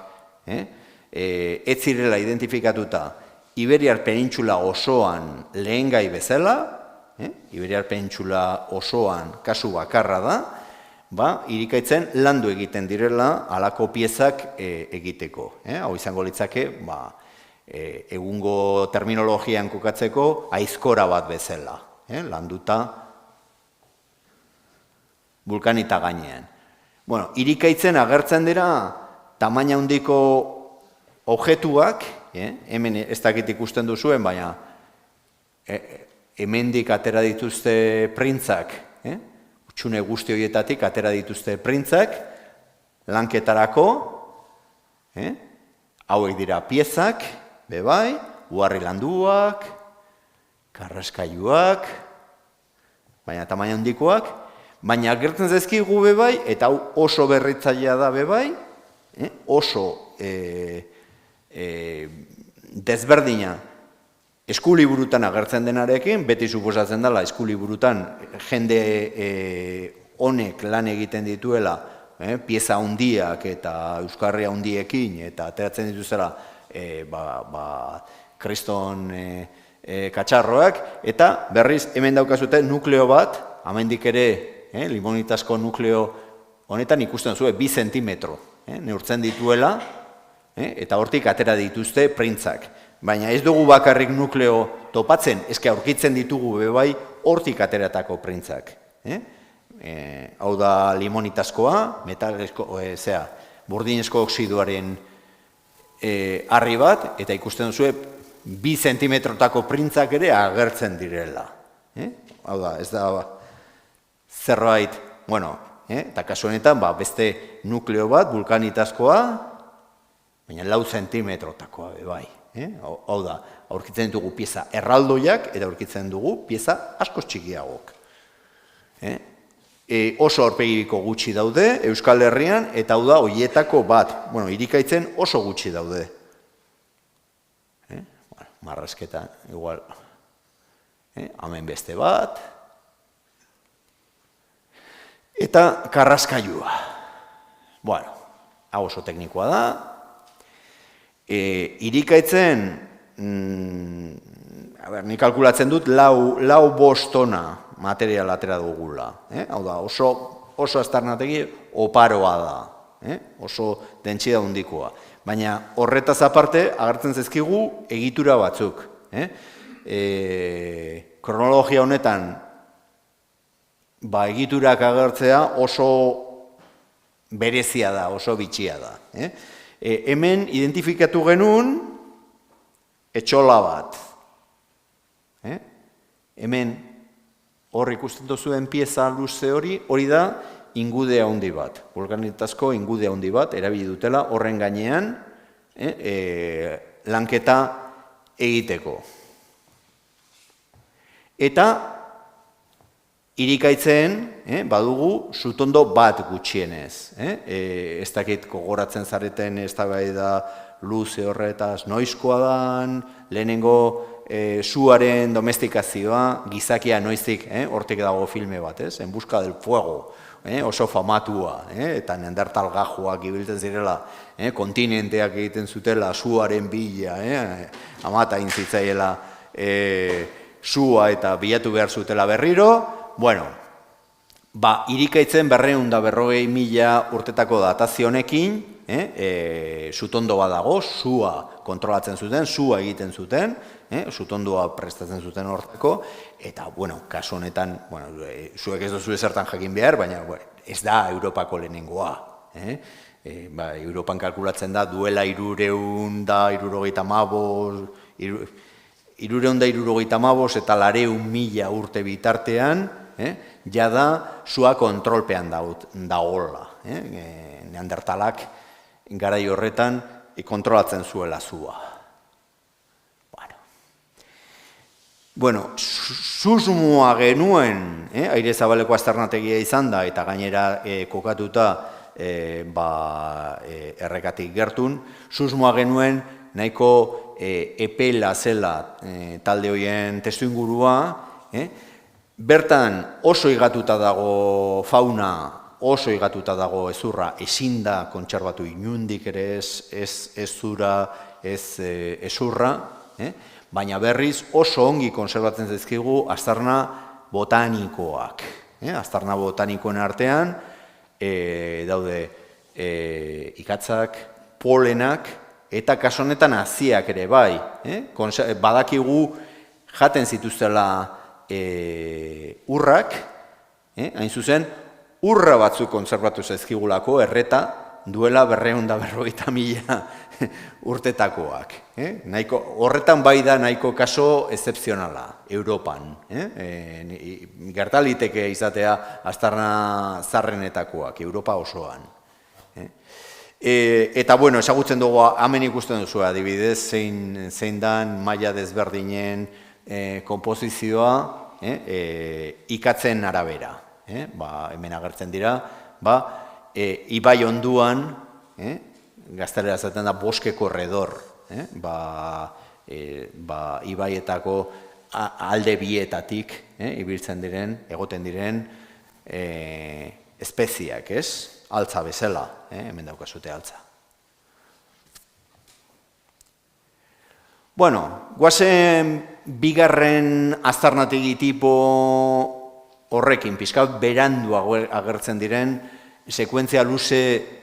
ez zirela identifikatuta Iberiar penintxula osoan lehen gai bezala, Iberiar penintxula osoan kasu bakarra da, irikaitzen landu egiten direla halako piezak egiteko. Hau izango litzake, egungo terminologian kokatzeko aizkora bat bezala, landuta vulkanita gainean. Bueno, irikaitzen agertzen dira tamaina handiko objektuak, hemen ez dakit ikusten duzuen, baina hemendik atera dituzte printzak, utxune guzti horietatik atera dituzte printzak, lanketarako, hauek dira piezak, bebai, uharri landuak, karraskailuak, baina tamaina handikoak, baina agertzen zaizkigu bebai, eta hau oso berritzailea da bebai, oso desberdina Eskuliburutan agertzen denarekin, beti suposatzen dela eskuliburutan jende honek lan egiten dituela, pieza handiak eta euskarria handiekin, eta ateratzen dituzela kriston katxarroak, eta berriz hemen daukazute nukleo bat, hemendik ere limonitasko nukleo honetan ikusten zuen 2 zentimetro neurtzen dituela, eta hortik atera dituzte printzak. Baina ez dugu bakarrik nukleo topatzen, eske aurkitzen ditugu bebai hortik ateratako printzak. Hau da limonitazkoa, burdinezko oksiduaren harri bat, eta ikusten duzue 2 zentimetrotako printzak ere agertzen direla. Hau da, ez da zerbait, eta kasu honetan beste nukleo bat, vulkanitazkoa, baina 4 zentimetrotakoa bebai. Hau da, aurkitzen ditugu pieza erraldoiak, eta aurkitzen dugu pieza asko txikiagok. Oso aurpegiko gutxi daude Euskal Herrian, eta hau da, horietako bat, irikaitzen oso gutxi daude. Marrazketa, igual, hemen beste bat, eta karraskailua. Hau oso teknikoa da, irikaitzen, nik kalkulatzen dut, 4-5 tona material atera dugula. Hau da, oso aztarnategi oparoa da, oso dentsida handikoa. Baina horretaz aparte, agertzen zaizkigu egitura batzuk. Kronologia honetan, egiturak agertzea oso berezia da, oso bitxia da. Hemen identifikatu genuen etxola bat. Hemen hor ikusten duzuen pieza luze hori da ingude handi bat. Vulkanitazko ingude handi bat erabili dutela horren gainean lanketa egiteko. Eta irikaitzen badugu sutondo bat gutxienez. Ez dakit gogoratzen zareten eztabaida luze horretaz noizkoa dan, lehenengo suaren domestikazioa, gizakia noiztik, hortik dago filme bat, En busca del fuego, oso famatua, eta neandertal gajoak ibiltzen zirela, kontinenteak egiten zutela suaren bila, amata intzitzaiela sua eta bilatu behar zutela berriro, irikaitzen 240.000 urtetako datazionekin, sutondo bat dago, sua kontrolatzen zuten, sua egiten zuten, sutondua prestatzen zuten hortako, eta, kasu honetan, zuek ez duzu ezertan jakin behar, baina ez da Europako lehenengoa. Europan kalkulatzen da, duela 375 eta 400.000 urte bitartean, jada sua kontrolpean dagoela. Neandertalak garai horretan kontrolatzen zuela sua. Susmoa genuen, aire zabaleko aztarnategia izan da, eta gainera kokatuta errekatik gertun, susmoa genuen nahiko epela zela talde horien testuingurua, bertan oso higatuta dago fauna, oso higatuta dago ezurra, ezin da kontserbatu inundik ere ez zura, ez ezurra, baina berriz oso ongi konserbatzen zaizkigu aztarna botanikoak. Aztarna botanikoen artean daude ikatzak, polenak, eta kasu honetan haziak ere bai. Badakigu jaten zituztela urrak, hain zuzen, urra batzuk konserbatu zaizkigulako erreta duela 250.000 urtetakoak. Horretan bai da nahiko kaso excepzionala, Europan. Gertaliteke izatea aztarna zarrenetakoak, Europa osoan. Eta, ezagutzen dugu, hemen ikusten duzu, adibidez, zein dan maila desberdinen konposizioa ikatzen arabera. Hemen agertzen dira, ibai onduan, gaztelera zaten da boske korredor, ibaietako alde bietatik ibiltzen diren, egoten diren espeziak, ez? Altza bezala, hemen daukazute altza. Bueno, guazen bigarren aztarnategi tipo horrekin, pixkat berandu agertzen diren, sekuentzia luze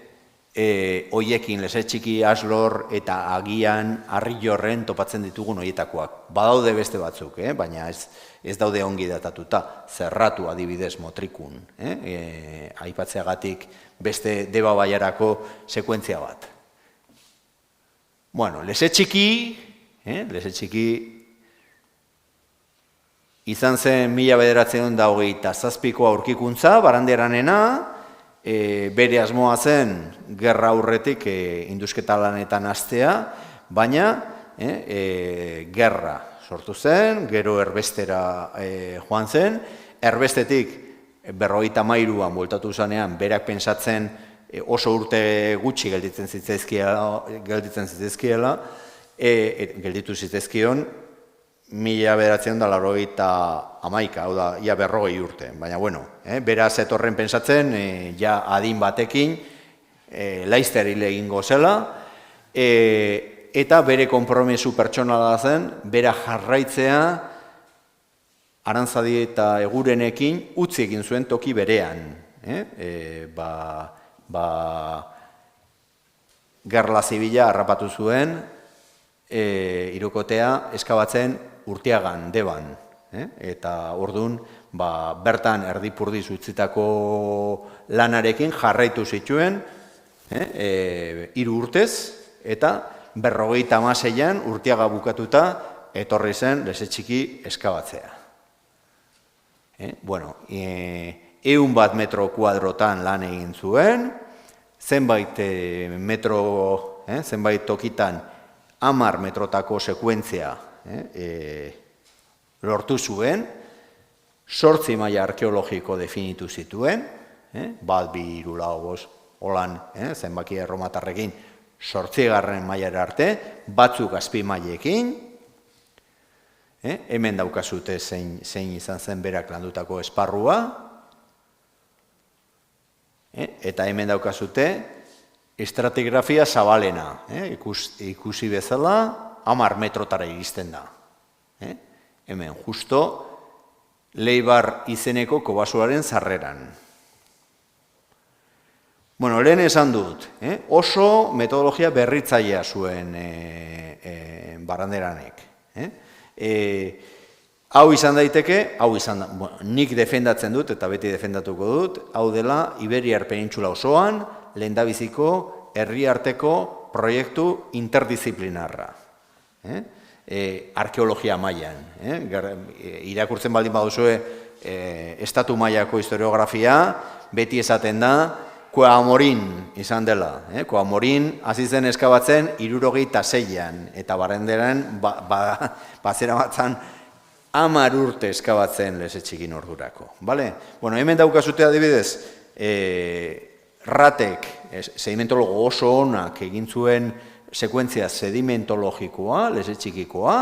hoiekin, leze txiki, aslor eta agian Arrillorren topatzen ditugun hoietakoak. Badaude beste batzuk, baina ez daude ongi datatuta, Zerratu adibidez Motrikun, aipatzeagatik beste Deba Baiarako sekuentzia bat. Bueno, leze txiki izan zen 1927ko aurkikuntza, Barandiaranena, bere asmoa zen gerra aurretik indusketa lanetan hastea, baina gerra sortu zen, gero erbestera joan zen, erbestetik 53an bueltatu zanean, berak pentsatzen oso urte gutxi gelditu zitezkion, 1981, hau da, ia 40 urte, baina bueno, beraz etorren pentsatzen, ja adin batekin, laizter hil egingo zela, eta bere konpromisu pertsonala zen, bera jarraitzea, Arantzadi eta Egurenekin utzi egin zuen toki berean. Gerla zibila harrapatu zuen, hirukotea eskabatzen Urtiagan, Deban. Eta orduan, bertan erdipurdiz utzitako lanarekin jarraitu zituen, 3 urtez, eta 56an Urtiaga bukatuta etorri zen leze txiki eskabatzea. Bueno, 100 metro kuadrotan lan egin zuen, zenbait tokitan 10 metrotako sekuentzia lortu zuen, 8 maila arkeologiko definitu zituen, bat, 2, 3, 4, holan, zenbaki erromatarrekin, 8. mailara arte, batzuk azpi mailekin, hemen daukazute zein izan zen berak landutako esparrua, eta hemen daukazute estratigrafia zabalena, ikusi bezala 10 metrotara iristen da. Hemen justo Leibar izeneko kobazuaren sarreran. Bueno, lehen esan dut, oso metodologia berritzailea zuen Baranderanek. Hau izan daiteke, nik defendatzen dut eta beti defendatuko dut, hau dela Iberiar Penintsula osoan lehendabiziko herriarteko proiektu interdiziplinarra. Arkeologia mailan. Irakurtzen baldin baduzue estatu mailako historiografia, beti esaten da, Koamorin izan dela. Koamorin hasi zen eskabatzen 76an, eta Barandiaran bazera batzan 10 urte eskabatzen leze txikin ordurako. Bueno, hemen daukazute adibidez, Ratek, sedimentologo oso onak egin zuen sekuentzia sedimentologikoa, leze txikikoa,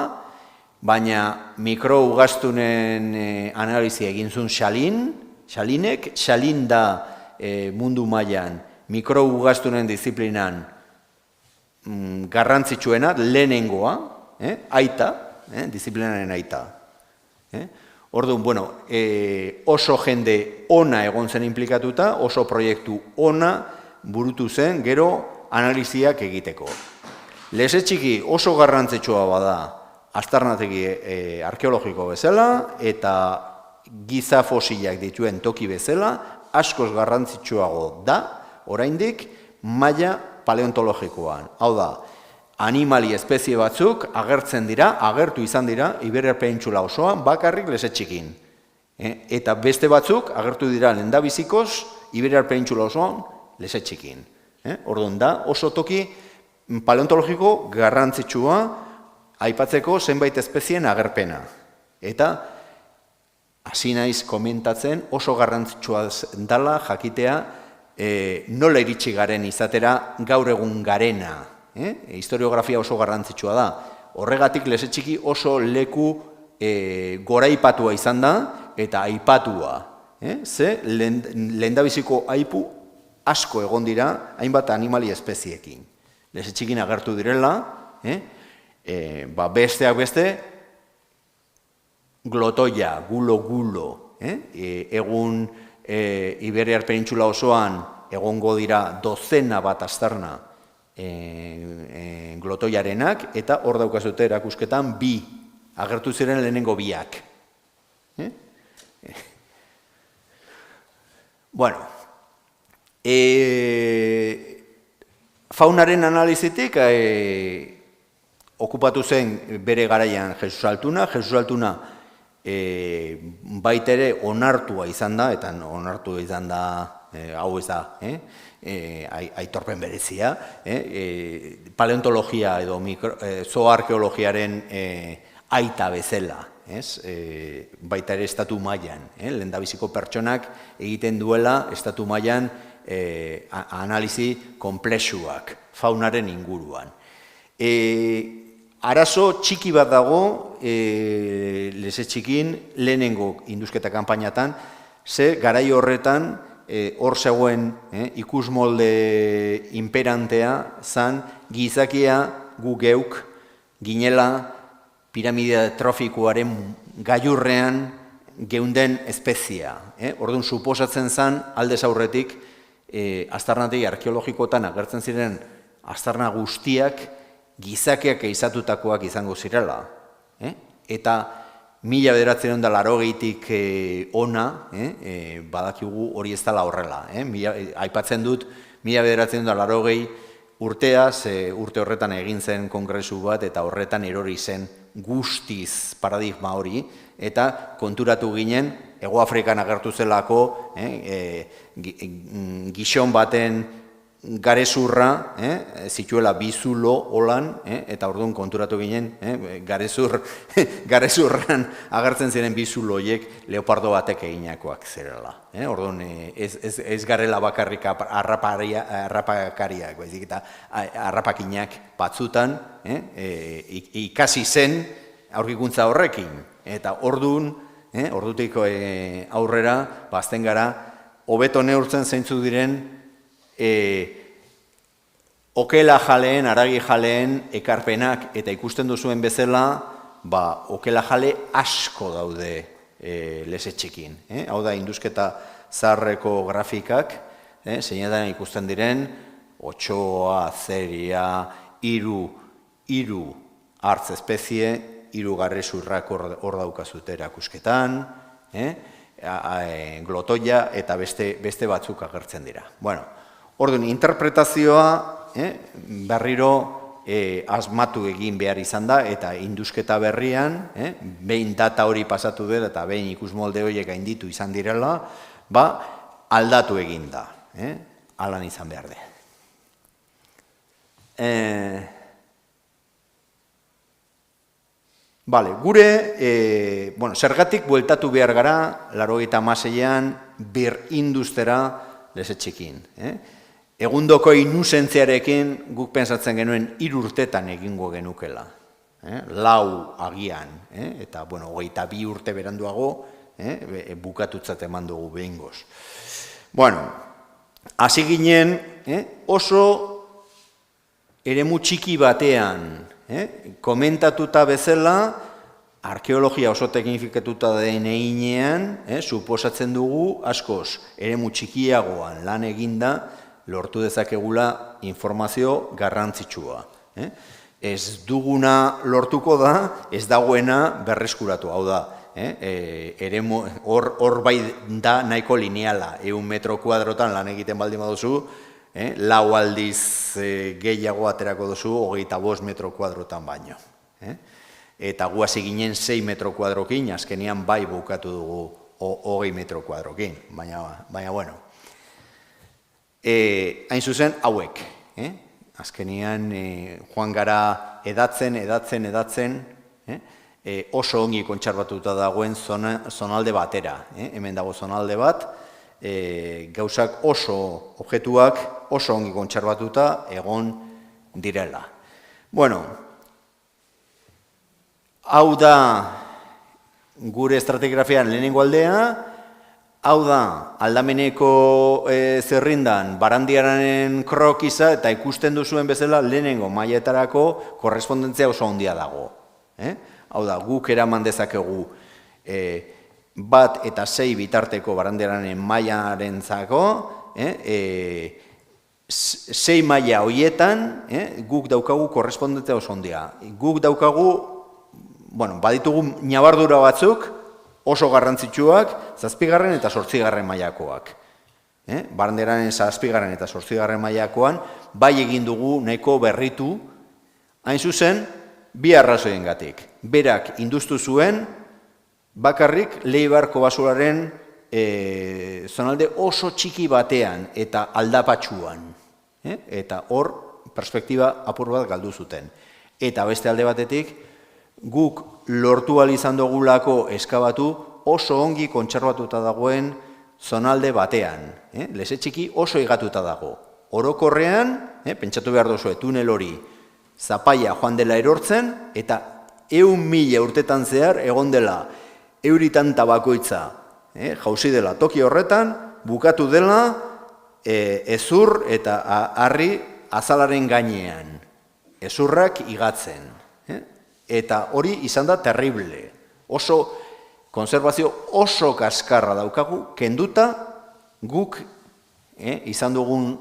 baina mikrougaztunen analizia egin zuen Xalinek, Xalin da mundu mailan mikrougaztunen disiplinan garrantzitsuena, lehenengoa, aita, disiplinaren aita. Orduan, bueno, oso jende ona egon zen implikatuta, oso proiektu ona burutu zen, gero analiziak egiteko. Leze txiki oso garrantzitsua bada aztarnategi arkeologiko bezala, eta giza fosilak dituen toki bezala, askoz garrantzitsuago da, oraindik, maila paleontologikoan. Hau da, animali espezie batzuk agertu izan dira, Iberiar Penintsula osoan, bakarrik leze txikin. Eta beste batzuk agertu dira lehendabizikoz, Iberiar Penintsula osoan, leze txikin. Orduan da, oso toki paleontologiko garrantzitsua aipatzeko zenbait espezien agerpena. Eta hasi naiz komentatzen oso garrantzitsua dela jakitea nola iritsi garen izatera gaur egun garena. Historiografia oso garrantzitsua da. horregatik Leze Txiki oso leku goraipatua izan da eta aipatua. Ze lehendabiziko aipu asko egon dira hainbat animali espeziekin. Leze Txikin agertu direla, besteak beste, glotoia, gulo, egun Iberiar penintxula osoan egongo dira dozena bat aztarna glotoiarenak, eta hor daukazute erakusketan bi, agertu ziren lehenengo biak. Bueno, faunaren analizitik okupatu zen bere garaian Jesus Altuna. Jesus Altuna baitere onartua izan da, eta onartua izan da, hau ez da, aitorpen berezia, paleontologia edo zooarkeologiaren aita bezala, baita ere estatu mailan, lehendabiziko pertsonak egiten duela estatu mailan analizi konplexuak faunaren inguruan. Arazo txiki bat dago Leze Txikin lehenengo indusketa kanpainatan, ze garai horretan hor zegoen ikusmolde imperantea zan gizakia gu geuk ginela piramidea trofikoaren gailurrean geunden espezia. Orduan, suposatzen zan aldez aurretik aztarnatik arkeologikotan agertzen ziren aztarna guztiak gizakiak eizatutakoak izango zirela. Eta 1980tik ona, badakigu hori ez dela horrela. Aipatzen dut 1980 urtea, urte horretan egin zen kongresu bat, eta horretan erori zen guztiz paradigma hori, eta konturatu ginen, Hego Afrikan agertu zelako, gixon baten garezurra, zituela bizulo holan, eta orduan konturatu ginen, garezurran agertzen ziren bizulo horiek leopardo batek eginakoak zerela. Orduan, ez garela bakarrik harrapakariak, baizik eta harrapakinak batzutan, ikasi zen aurkikuntza horrekin. Eta orduan, ordutik aurrera, bazten gara, hobeto neurtzen zeintzu diren okela jaleen, haragi jaleen ekarpenak, eta ikusten duzuen bezala, okela jale asko daude Leze Txikin. Hau da, indusketa zaharreko grafikak, zeinetan ikusten diren, otxoa, zeria, hiru hartz espezie, 3 garrezurrak hor daukazute erakusketan, glotoia eta beste batzuk agertzen dira. Bueno, orduan, interpretazioa berriro asmatu egin behar izan da, eta indusketa berrian, behin data hori pasatu dela eta behin ikusmolde horiek gainditu izan direla, aldatu egin da. Alan izan behar da. Zergatik bueltatu behar gara, 86an birindustera Leze Txikin. Egundoko inusentziarekin guk pensatzen genuen 3 urtetan egingo genukela. 4 agian, eta 22 urte beranduago bukatutzat eman dugu behingoz. Hasi ginen oso eremu txiki batean, komentatuta bezala, arkeologia oso teknifikatuta den heinean, suposatzen dugu askoz eremu txikiagoan lan eginda lortu dezakegula informazio garrantzitsua. Ez duguna lortuko da, ez dagoena berreskuratu, hau da, hor bai da nahiko lineala, 100 metro kuadrotan lan egiten baldin baduzu, 4 aldiz gehiago aterako duzu, 25 metro kuadrotan baino. Eta guazi ginen 6 metro kuadrokin, azkenian bai bukatu dugu 20 metro kuadrokin, baina bueno. Hain zuzen, hauek. Azkenian joan gara edatzen, oso ongi kontserbatuta dagoen zonalde batera. Hemen dago zonalde bat, gauzak objektuak oso ongi kontserbatuta egon direla. Bueno, hau da gure estratigrafian lehenengo aldea, hau da aldameneko zerrindan barandiararen krokiza eta ikusten duzuen bezala lehenengo mailetarako korrespondentzia oso handia dago. Hau da, guk eraman dezakegu 1 eta 6 bitarteko barandiararen mailarentzako, 6 maila horietan guk daukagu korrespondentzia oso handia. Guk daukagu, baditugu ñabardura batzuk, oso garrantzitsuak, 7. eta 8. mailakoak. Barandiararen 7. eta 8. mailakoan, bai egin dugu nahiko berritu, hain zuzen, 2 arrazoiengatik. Berak induztu zuen, bakarrik Leibarko basuraren zonalde oso txiki batean eta aldapatsuan. Eta hor, perspektiba apur bat galdu zuten. Eta beste alde batetik, guk lortu ahal izan dugulako eskabatu oso ongi kontserbatuta dagoen zonalde batean. Leze txiki oso higatuta dago. Orokorrean, pentsatu behar duzue, tunel hori, zapaia joan dela erortzen, eta 1.000 urtetan zehar egon dela euritan tabakoitza jauzi dela toki horretan, bukatu dela ezur eta harri azalaren gainean. Ezurrak igatzen. Eta hori izan da terrible. Oso, konservazio oso kaskarra daukagu, kenduta guk izan dugun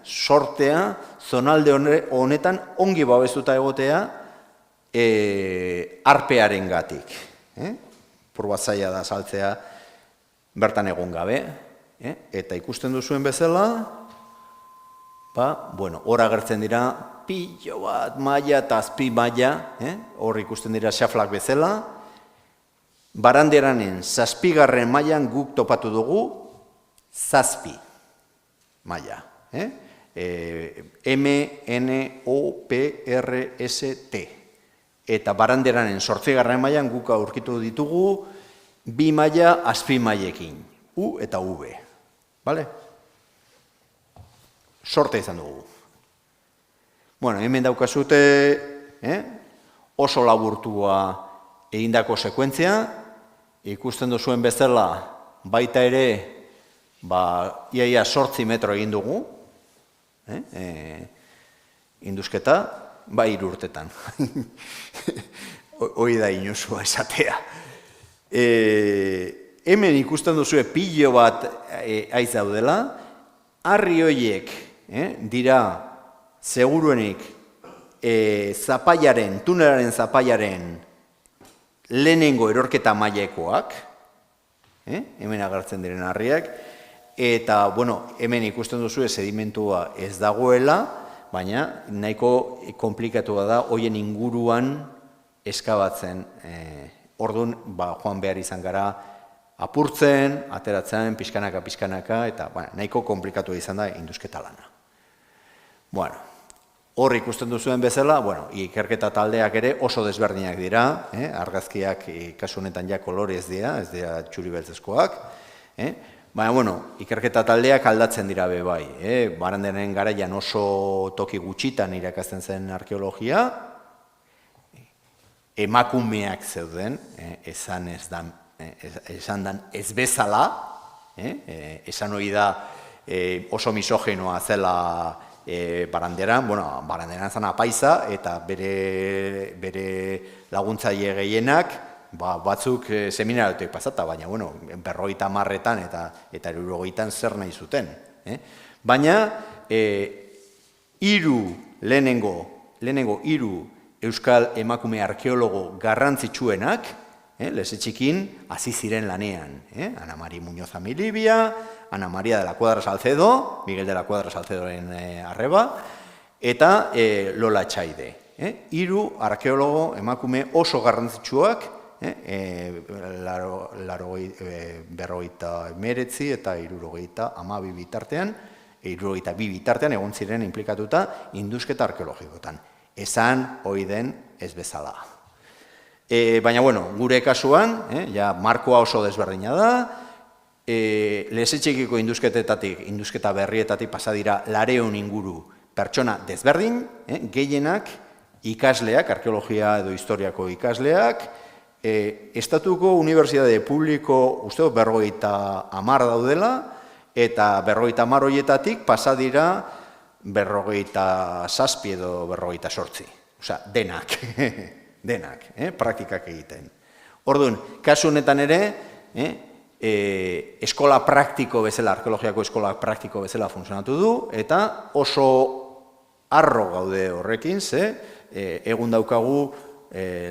sortea, zonalde honetan ongi babestuta egotea arpearen gatik. Purbat zaila da saltzea bertan egon gabe. Eta ikusten duzuen bezala, hor agertzen dira pilo bat maila eta azpi maila, hor ikusten dira xaflak bezala. Barandiaranen 7. mailan guk topatu dugu 7 maila. MNOPRST. Eta barandiaranen 8. mailan guk aurkitu ditugu 2 maila azpi mailekin, U eta V. Bale? Sorte izan dugu. Hemen daukazute oso laburtua egindako sekuentzia, ikusten duzuen bezala baita ere iaia 8 metro egin dugu, induzketa, 3 urtetan. Hoi da inusua esatea. Hemen ikusten duzue pilo bat aiz daudela, harri horiek dira seguruenik tunelaren zapaiaren lehenengo erorketa mailekoak, hemen agertzen diren harriak, eta, hemen ikusten duzue sedimentua ez dagoela, baina nahiko komplikatua da horien inguruan eskabatzen. Orduan, joan behar izan gara apurtzen, ateratzen, pixkanaka, eta nahiko komplikatu izan da induzketa lana. Hor ikusten duzuen bezala, ikerketa taldeak ere oso desberdinak dira, argazkiak kasu honetan ja kolorez dira, ez dira txuri beltzezkoak, baina, ikerketa taldeak aldatzen dira bai. Barandiaren garaian oso toki gutxitan irakasten zen arkeologia, emakumeak zeuden, esan dan ez bezala, esan hori da oso misogenoa zela Barandiaran, Barandiaran zan apaiza, eta bere laguntzaile gehienak, batzuk seminariotik pasata, baina, 50 eta 60 zer nahi zuten. Baina, lehenengo 3 euskal emakume arkeologo garrantzitsuenak, leze txikin, hasi ziren lanean. Ana Mari Muñoz Amilibia, Ana María de la Cuadra Salcedo, Miguel de la Cuadra Salcedoren arreba, eta Lola Etxaide. 3 arkeologo emakume oso garrantzitsuak, 59 eta 72 bitartean, 72 bitartean egon ziren implikatuta induzketa arkeologikotan. Esan hoi den ez bezala. Baina, gure kasuan, markoa oso desberdina da, lehetxekiko induzketa berrietatik pasadira 200 inguru pertsona desberdin, gehienak ikasleak, arkeologia edo historiako ikasleak, estatuko unibertsitate publiko, uste dut, 50 daudela, eta 50 horietatik pasa dira 57 edo 58. Osea, denak, denak, praktikak egiten. Orduan, kasu honetan ere, eskola praktiko bezala, arkeologiako eskola praktiko bezala funtzionatu du, eta oso harro gaude horrekin, egun daukagu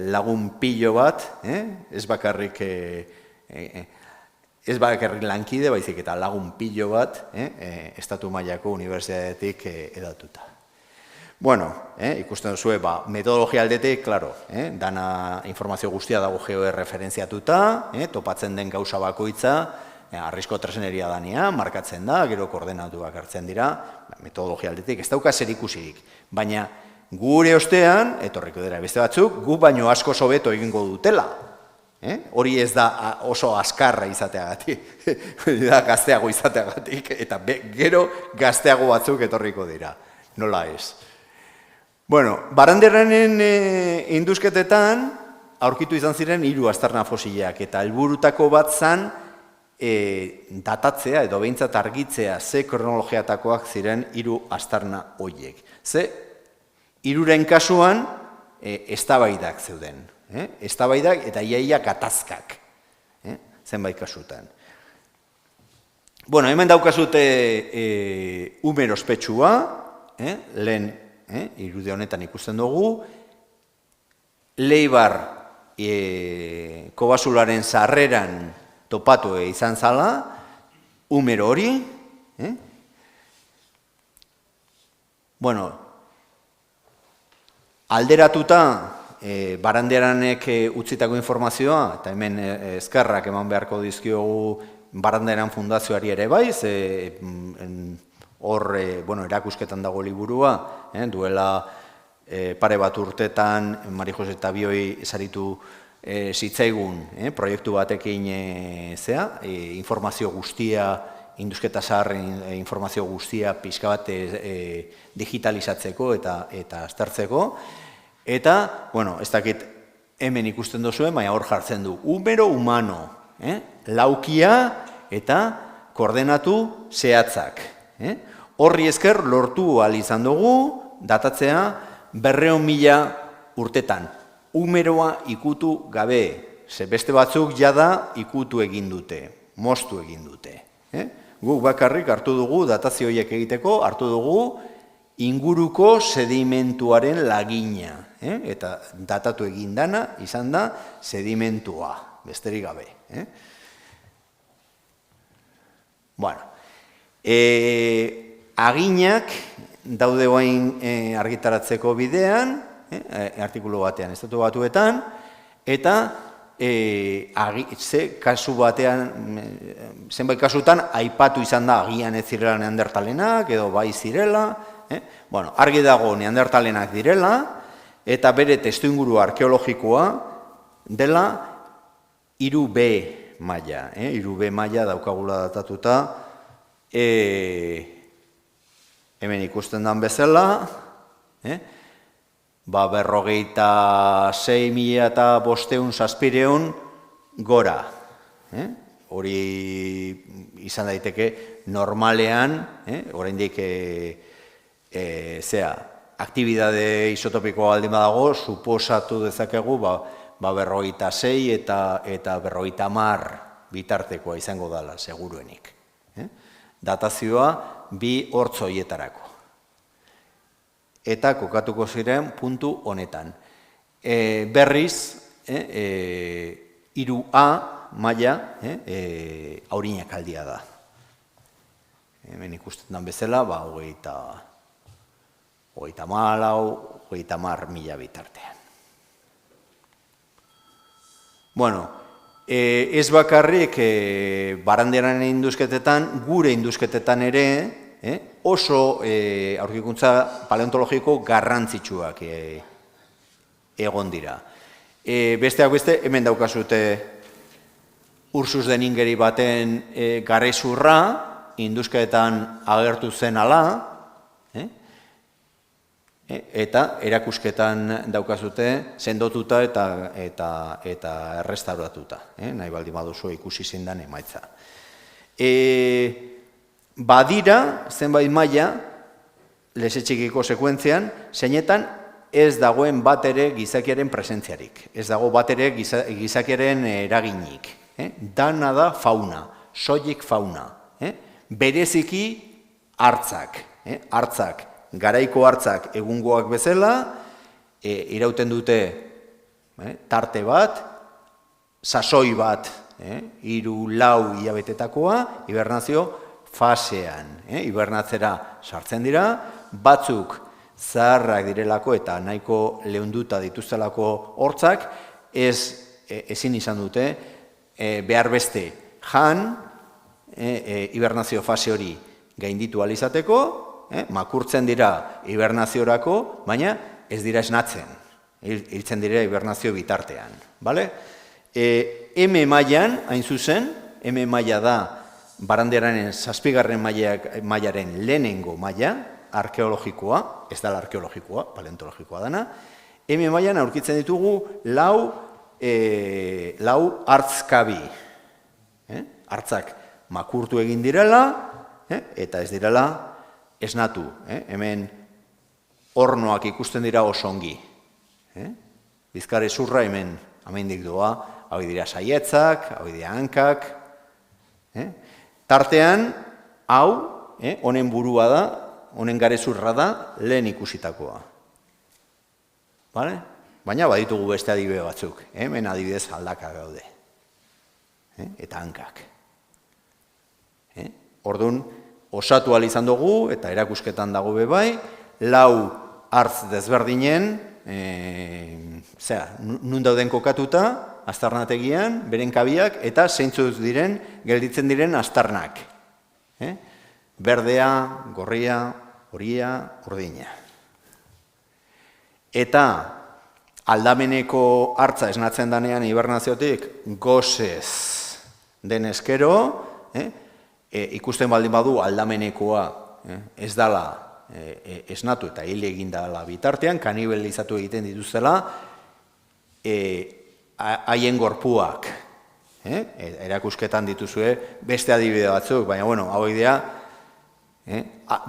lagun pilo bat, ez bakarrik lankide, baizik eta lagun pilo bat, estatu mailako unibertsitatetik edatuta. Bueno, ikusten duzue, metodologia aldetik, klaro, dana informazio guztia dago georeferentziatuta, topatzen den gauza bakoitza, arrisko tresneria dania, markatzen da, gero koordenatuak hartzen dira, metodologia aldetik, ez dauka zerikusirik. Baina gure ostean, etorriko dira beste batzuk, gu baino asko hobeto egingo dutela. Hori ez da oso azkarra izateagatik, da gazteago izateagatik, eta gero gazteago batzuk etorriko dira. Nola ez? Bueno, Barandiaranen indusketetan aurkitu izan ziren 3 aztarna fosilak, eta helburutako bat zan datatzea edo behintzat argitzea ze kronologiatakoak ziren 3 aztarna horiek. Ze, 3 kasuan eztabaidak zeuden. Eztabaidak eta iaia gatazkak. Zenbait kasutan. Bueno, hemen daukazute Umer ospetsua, lehen irudia honetan ikusten dugu, Leibar kobasularen sarreran topatu izan zala, Umer hori, bueno, alderatuta Barandiaranek utzitako informazioa, eta hemen eskerrak eman beharko dizkiogu Barandiaran fundazioari ere bai, hor, erakusketan dago liburua, duela pare bat urtetan Mari Jose Tabioi saritu zitzaigun proiektu batekin informazio guztia, indusketa zaharren informazio guztia pixka bat digitalizatzeko eta aztertzeko. Eta, ez dakit hemen ikusten duzuen, baina hor jartzen du, Umero humano, laukia eta koordenatu zehatzak. Horri esker lortu ahal izan dugu, datatzea 200.000 urtetan. Umeroa ikutu gabe, ze beste batzuk jada ikutu egin dute, moztu egin dute. Guk bakarrik hartu dugu, datazio horiek egiteko, hartu dugu inguruko sedimentuaren lagina. Eta datatu egin dana, izan da, sedimentua, besterik gabe. Bueno, aginak daude guain argitaratzeko bidean, artikulu batean, estatu batuetan, eta kasu batean, zenbait kasutan, aipatu izan da agian ez zirela neandertalenak, edo bai zirela, bueno, argi dago neandertalenak direla, eta bere testuinguru arkeologikoa dela 3B maila. 3B maila daukagula datatuta, hemen ikusten den bezala, 56.500 gora. Hori izan daiteke normalean, oraindik aktibidade isotopikoa baldin badago, suposatu dezakegu 56 eta 50 bitartekoa izango dela, seguruenik. Datazioa 2 hortz horietarako. Eta kokatuko ziren puntu honetan. Berriz, 3A maila aurinak aldia da. Hemen ikusten den bezala, 30.000 bitartean. Bueno, ez bakarrik Barandiaranen indusketetan, gure indusketetan ere, oso aurkikuntza paleontologiko garrantzitsuak egon dira. Besteak beste, hemen daukazute Ursus deningeri baten garezurra, indusketetan agertu zen ala, eta erakusketan daukazute sendotuta eta errestauratuta, nahi baldin baduzu ikusi zindan emaitza. Badira, zenbait maila, leze txikiko sekuentzian, zeinetan ez dagoen bat ere gizakiaren presentziarik, ez dago bat ere gizakiaren eraginik. Dana da fauna, soilik fauna. Bereziki hartzak, garaiko hartzak egungoak bezala, irauten dute tarte bat, sasoi bat, 3-4 hilabetetakoa, hibernazio fasean. Hibernatzera sartzen dira, batzuk zaharrak direlako eta nahiko leunduta dituztelako hortzak, ezin izan dute, behar beste jan, hibernazio fase hori gainditu ahal izateko, makurtzen dira hibernaziorako, baina ez dira esnatzen, hiltzen dira hibernazio bitartean. M mailan, hain zuzen, M maila da baranderaren 7. mailaren lehenengo maila, arkeologikoa, ez dala arkeologikoa, paleontologikoa dana, M mailan aurkitzen ditugu 4 hartzkabi. Hartzak makurtu egin direla, eta ez direla esnatu. Hemen hornoak ikusten dira oso ongi. Bizkar ezurra hemen amendik doa, hau dira saietzak, hau dira hankak. Tartean, hau, honen burua da, honen garezurra da, lehen ikusitakoa. Baina baditugu beste adibide batzuk, hemen adibidez aldaka gaude. Eta hankak. Orduan, osatu ahal izan dugu, eta erakusketan dago bebai, 4 hartz desberdinen, nun dauden kokatuta, aztarnategian, beren kabiak, eta zeintzuz diren, gelditzen diren aztarnak. Berdea, gorria, horia, urdina. Eta aldameneko hartza esnatzen danean hibernaziotik gozez denezkero, ikusten baldin badu aldamenekoa ez dala esnatu eta hil egin dela bitartean, kanibelizatu egiten dituztela haien gorpuak. Erakusketan dituzue beste adibide batzuk, baina hauek dira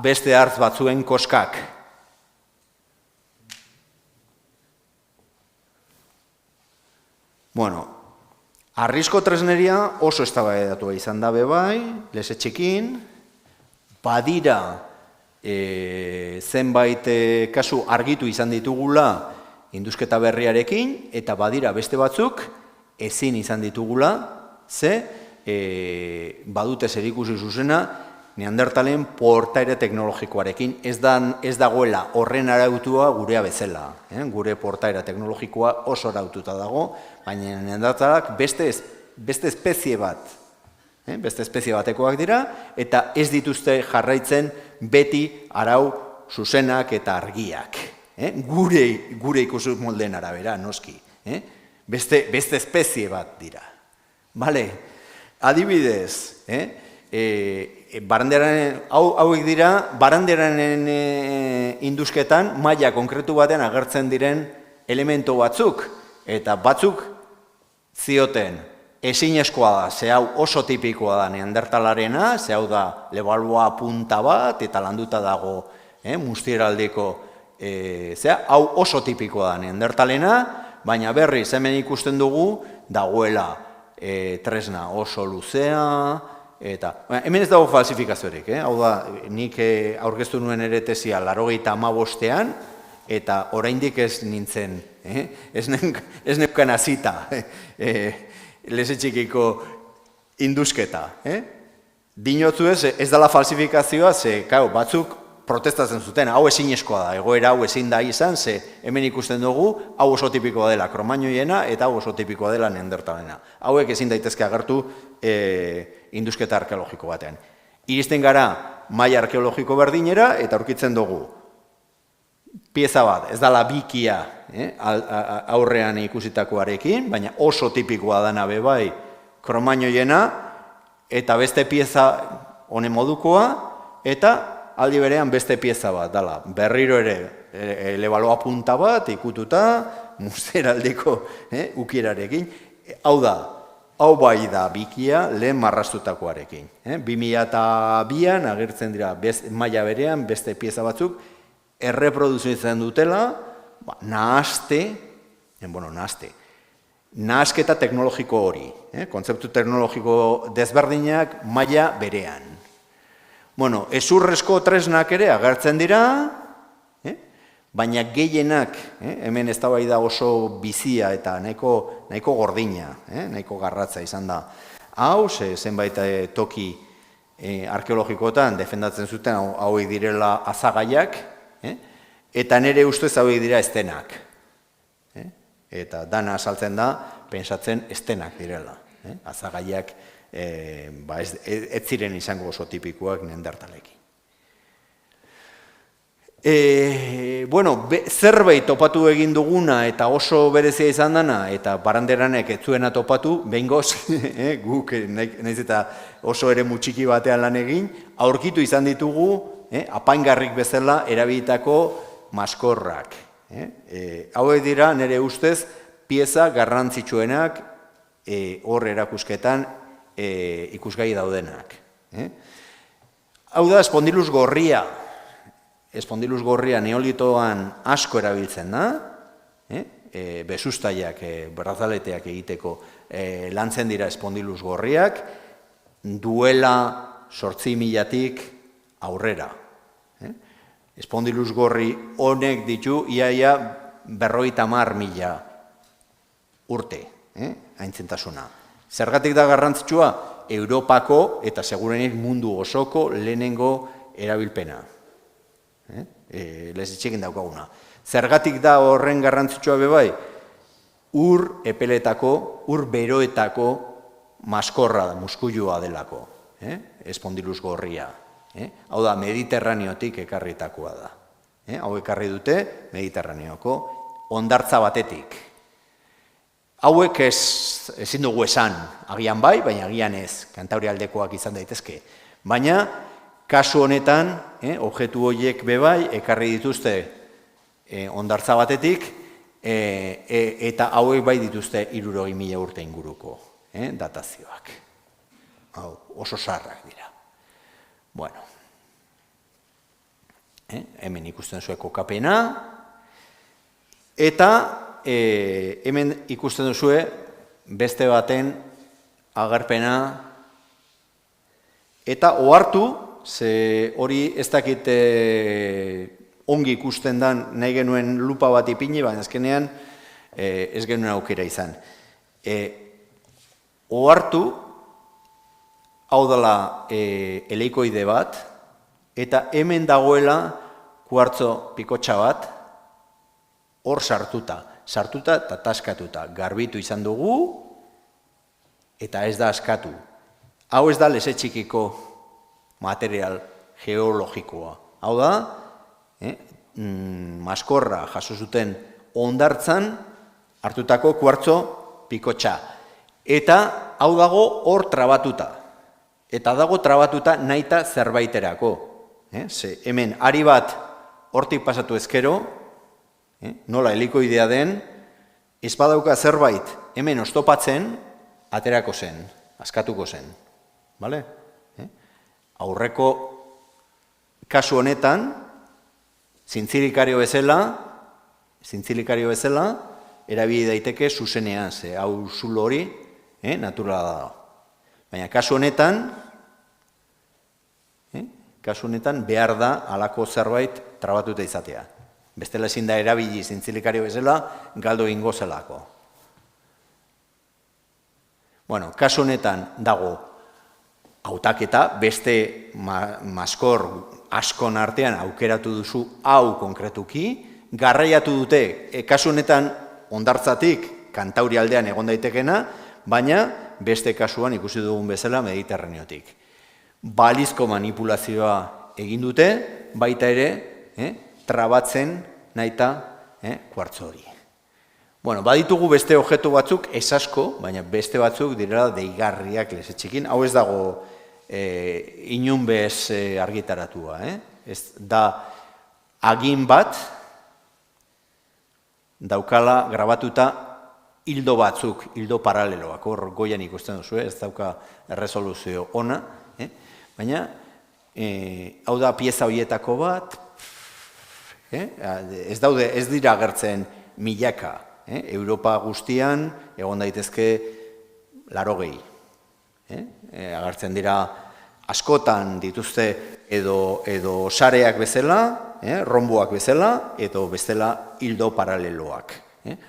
beste hartz batzuen koskak. Arrisko tresneria oso eztabaidatua izan da bebai, leze txikin, badira zenbait kasu argitu izan ditugula indusketa berriarekin, eta badira beste batzuk ezin izan ditugula, badute zerikusi zuzena Neandertalen portaera teknologikoarekin. Ez dagoela horren arautua gurea bezala. Gure portaera teknologikoa oso araututa dago, baina Neandertalak beste espezie bat, beste espezie batekoak dira, eta ez dituzte jarraitzen beti arau zuzenak eta argiak. Gure ikusi moldeen arabera, noski. Beste espezie bat dira. Adibidez, hauek dira, baranderaren indusketan maila konkretu baten agertzen diren elemento batzuk, eta batzuk zioten ezinezkoa da, ze hau oso tipikoa da neandertalarena, ze hau da lebalboa punta bat, eta landuta dago mustieraldeko, hau oso tipikoa da neandertalena, baina berriz hemen ikusten dugu dagoela tresna oso luzea, eta hemen ez dago falsifikaziorik, hau da, nik aurkeztu nuen ere tesia 85ean, eta oraindik ez nintzen, ez neukan azita, leze txikiko indusketa. Dinotzu ez dela falsifikazioa, ze batzuk protestatzen zuten, hau ezinezkoa da, egoera hau ezin da izan, ze hemen ikusten dugu, hau oso tipikoa dela kromañoiena, eta hau oso tipikoa dela neandertalena. Hauek ezin daitezke agertu indusketa arkeologiko batean. Iristen gara maila arkeologiko berdinera, eta aurkitzen dugu pieza bat, ez dala bikia aurrean ikusitakoarekin, baina oso tipikoa dana bebai kromañoiena, eta beste pieza honen modukoa, eta aldi berean beste pieza bat, dala, berriro ere elebaloa punta bat, ikututa, musteraldeko ukierarekin. Hau da, hau bai da bikia lehen marrastutakoarekin. 2002an agertzen dira maila berean beste pieza batzuk erreproduzioen dutela, nahasketa teknologiko hori, kontzeptu teknologiko desberdinak maila berean. Bueno, ezurrezko tresnak ere agertzen dira, baina gehienak, hemen eztabaida oso bizia eta nahiko gordina, nahiko garratza izan da. Hau, zenbait toki arkeologikoetan defendatzen zuten hauek direla azagaiak, eta nire ustez hauek dira estenak. Eta dana azaltzen da, pentsatzen estenak direla. Azagaiak ez ziren izango oso tipikoak neandertalekin. Zerbait topatu egin duguna eta oso berezia izan dana, eta Baranderanek ez zuena topatu, behingoz, guk nahiz eta oso ere mutxiki batean lan egin, aurkitu izan ditugu, apaingarrik bezala erabilitako maskorrak. Hauek dira, nire ustez, pieza garrantzitsuenak hor erakusketan ikusgai daudenak. Hau da, espondilus gorria. Espondilus gorria neolitoan asko erabiltzen da, bezustaiak, brazaleteak egiteko lantzen dira espondilus gorriak, duela 8.000-tik aurrera. Espondilus gorri honek ditu iaia 50.000 urte, aintzintasuna. Zergatik da garrantzitsua? Europako eta segurenik mundu osoko lehenengo erabilpena. Lezitxekin daukaguna. Zergatik da horren garrantzitsua bebai? Ur epeletako, ur beroetako maskorra, muskuilua delako. Espondilus gorria. Hau da, Mediterraneotik ekarritakoa da. Hau ekarri dute, Mediterraneoko hondartza batetik. Hauek ezin dugu esan, agian bai, baina agian ez, Kantaurialdekoak izan daitezke. Baina, kasu honetan, objektu horiek bebai, ekarri dituzte hondartza batetik, eta hauek bai dituzte 60.000 urte inguruko datazioak. Hau, oso sarrak dira. Bueno, hemen ikusten zuen kokapena, eta hemen ikusten duzue beste baten agerpena, eta ohartu, ze hori ez dakit ongi ikusten dan nahi genuen lupa bat ipini, baina azkenean ez genuen aukera izan. Ohartu, hau dela eleikoide bat, eta hemen dagoela kuartzo pikotxa bat, hor sartuta eta taskatuta. Garbitu izan dugu, eta ez da askatu. Hau ez da leze txikiko material geologikoa. Hau da, maskorra jaso zuten hondartzan hartutako kuartzo pikotxa. Eta hau dago hor trabatuta. Eta dago trabatuta nahita zerbaiterako. Hemen ari bat hortik pasatu ezkero, nola helikoidea den, ez badauka zerbait hemen oztopatzen, aterako zen, askatuko zen. Aurreko kasu honetan, zintzilikario bezala, erabili daiteke zuzenean, ze hau zulo hori, naturala da. Baina kasu honetan behar da halako zerbait trabatuta izatea. Bestela ezin da erabili zintzilikario bezala, galdu egingo zelako. Bueno, kasu honetan dago hautaketa, beste maskor askon artean aukeratu duzu hau konkretuki, garraiatu dute, kasu honetan hondartzatik Kantaurialdean egon daitekena, baina beste kasuan ikusi dugun bezala Mediterraneotik. Balizko manipulazioa egin dute, baita ere, trabatzen nahita kuartzo hori. Bueno, baditugu beste objektu batzuk, ez asko, baina beste batzuk direla deigarriak lezetxekin. Hau ez dago inun bez argitaratua, Ez da agin bat daukala grabatuta hildo batzuk, hildo paraleloak, hor goian ikusten duzu, ez dauka erresoluzio ona, baina hau da pieza horietako bat, ez dira agertzen milaka, Europa guztian egon daitezke 80, agertzen dira askotan dituzte edo sareak bezala, romboak bezala, edo bestela hildo paraleloak.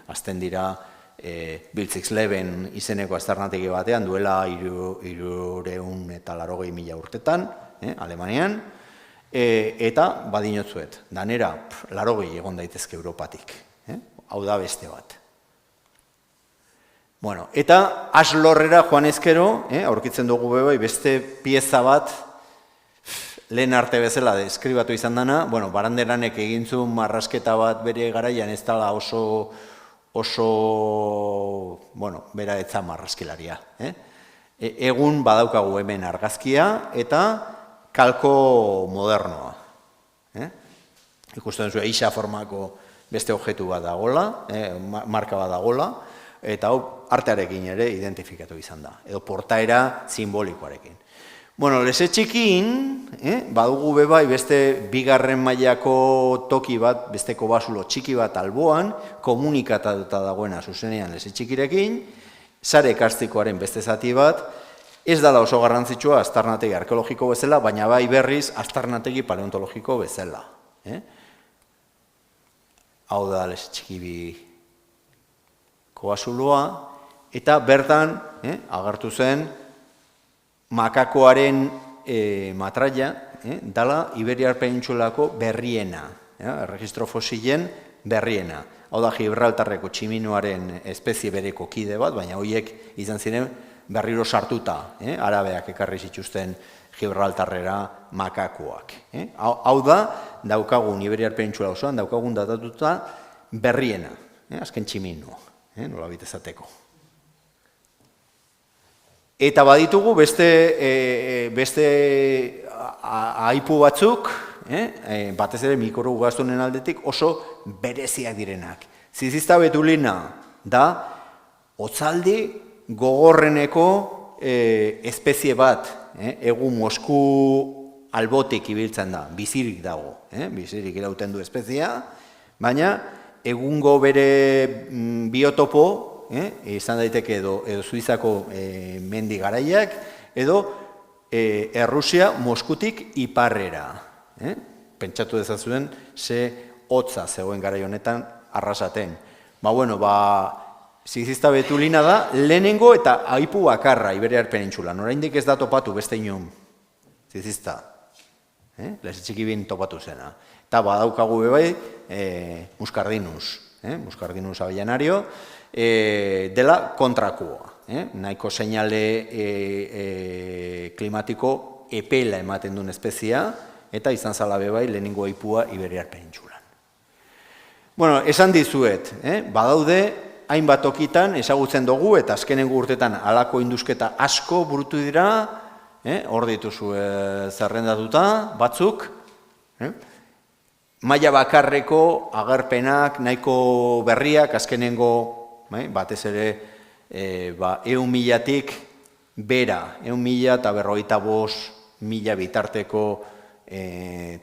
Azten dira Biltzix-Leben izeneko aztarnategi batean, duela 380.000 urtetan, Alemanian, eta badinotzuet, danera 80 egon daitezke Europatik. Hau da beste bat. Bueno, eta Aslorrera joan ezkero, aurkitzen dugu bebai, beste pieza bat, lehen arte bezala deskribatu izan dana, bueno, Baranderanek egintzun marrasketa bat bere garaian ez dela oso, bueno, bera etza marraskilaria. Egun badaukagu hemen argazkia eta kalko modernoa. Ikusten zuen eixa formako beste objektu bat dagoela, marka bat dagoela, eta hau artearekin ere identifikatu izan da, edo portaera simbolikoarekin. Bueno, lesetxikin, badugu bebai beste bigarren mailako toki bat, beste kobasulo txiki bat alboan, komunikatuta dagoena zuzenean lesetxikirekin, sare karstikoaren beste zati bat, ez dela oso garrantzitsua aztarnategi arkeologiko bezala, baina bai berriz aztarnategi paleontologiko bezala. Hau da lesetxiki bi kobasuloa, eta bertan agertu zen makakoaren matraia, dala Iberiar Penintsulako berriena, erregistro fosilen berriena. Hau da Gibraltarreko tximinoaren espezie bereko kide bat, baina horiek izan ziren berriro sartuta, arabeak ekarri zituzten Gibraltarrera makakoak. Hau da, daukagun Iberiar Penintsula osoan, daukagun datatuta berriena, azken tximinoa, nola bitezateko. Eta baditugu beste aipu batzuk, batez ere mikrougaztunen aldetik oso bereziak direnak. Zizizta betulina da otzaldi gogorreneko espezie bat, egun Mosku albotik ibiltzen da, bizirik dago, bizirik irauten du espeziea, baina egungo bere biotopo, izan daiteke edo Suizako mendi garaiak, edo Errusia Moskutik iparrera. Pentsatu dezazuen ze hotza zegoen garai honetan arrasaten. Bueno, Zizizta betulina da lehenengo eta aipu bakarra Iberiar Penintsulan. Oraindik ez da topatu beste inun. Zizizta. Lesetxikibin topatu zena. Eta badaukagu bebai Muscardinus. Muscardinus abellanario. Dela kontrakoa. Nahiko seinale klimatiko epela ematen duen espezia, eta izan zala bebai lehenengo aipua Iberiar Penintsulan. Bueno, esan dizuet, badaude hainbat tokitan ezagutzen dugu eta azkenengo urtetan halako indusketa asko burutu dira, hor dituzu zerrendatuta batzuk, maila bakarreko agerpenak nahiko berriak azkenengo batez ere 100.000-tik bera, 100.000 eta 55.000 bitarteko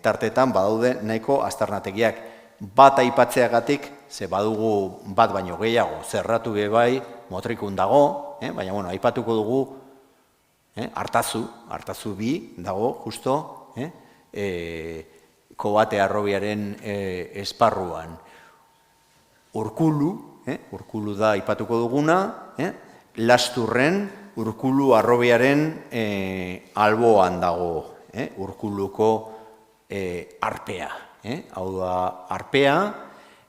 tartetan badaude nahiko aztarnategiak. Bat aipatzeagatik, ze badugu bat baino gehiago, zerratu bebai, motrikun dago, baina bueno, aipatuko dugu, hartazu bi dago, justo, Kobate Harrobiaren esparruan. Urkulu da aipatuko duguna, Lasturren Urkulu Harrobiaren alboan dago, Urkuluko arpea. Hau da arpea,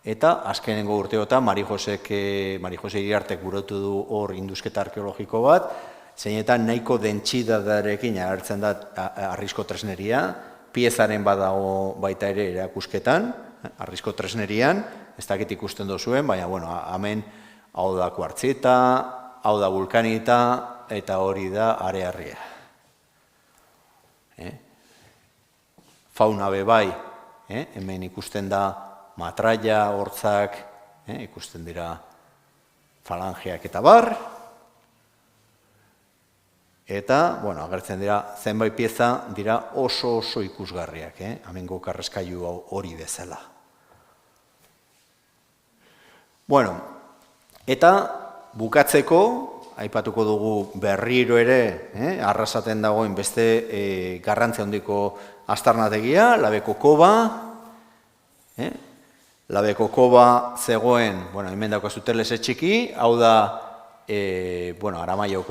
eta azkenengo urteotan Mari Jose Iriartek burutu du hor indusketa arkeologiko bat, zeinetan nahiko dentsitatearekin agertzen da harrizko tresneria, piezaren badago baita ere erakusketan, harrizko tresnerian, ez dakit ikusten duzuen, baina bueno, hemen hau da kuartzita, hau da vulkanita, eta hori da arearria. fauna bebai, hemen ikusten da matraia, hortzak, ikusten dira falangeak eta bar, eta, bueno, agertzen dira zenbait pieza dira oso ikusgarriak, hemengo karreskailu hori bezala. Bueno, eta bukatzeko, aipatuko dugu berriro ere, arrasaten dagoen beste garrantzia handiko aztarnategia, Labeko koba, Labeko koba zegoen, bueno, hemen daukazu telese txiki, hau da, bueno, Aramaio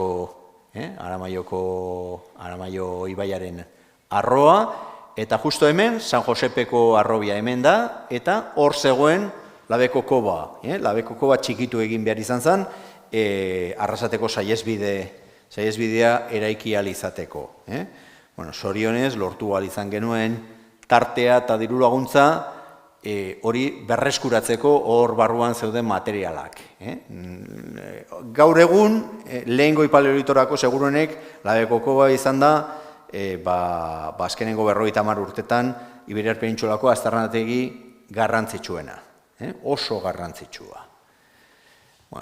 ibaiaren arroa, eta justo hemen, San Josepeko arrobia hemen da, eta hor zegoen Labeko koba. Labeko koba txikitu egin behar izan zen, arrasateko saihesbidea eraiki ahal izateko. Bueno, sorionez, lortu ahal izan genuen, tartea eta diru laguntza, hori berreskuratzeko hor barruan zeuden materialak. Gaur egun, lehengo paleolitorako seguruenek, Labeko koba izan da, azkenengo 50 urtetan, Iberiar Penintsulako aztarnategi garrantzitsuena. Oso garrantzitsua.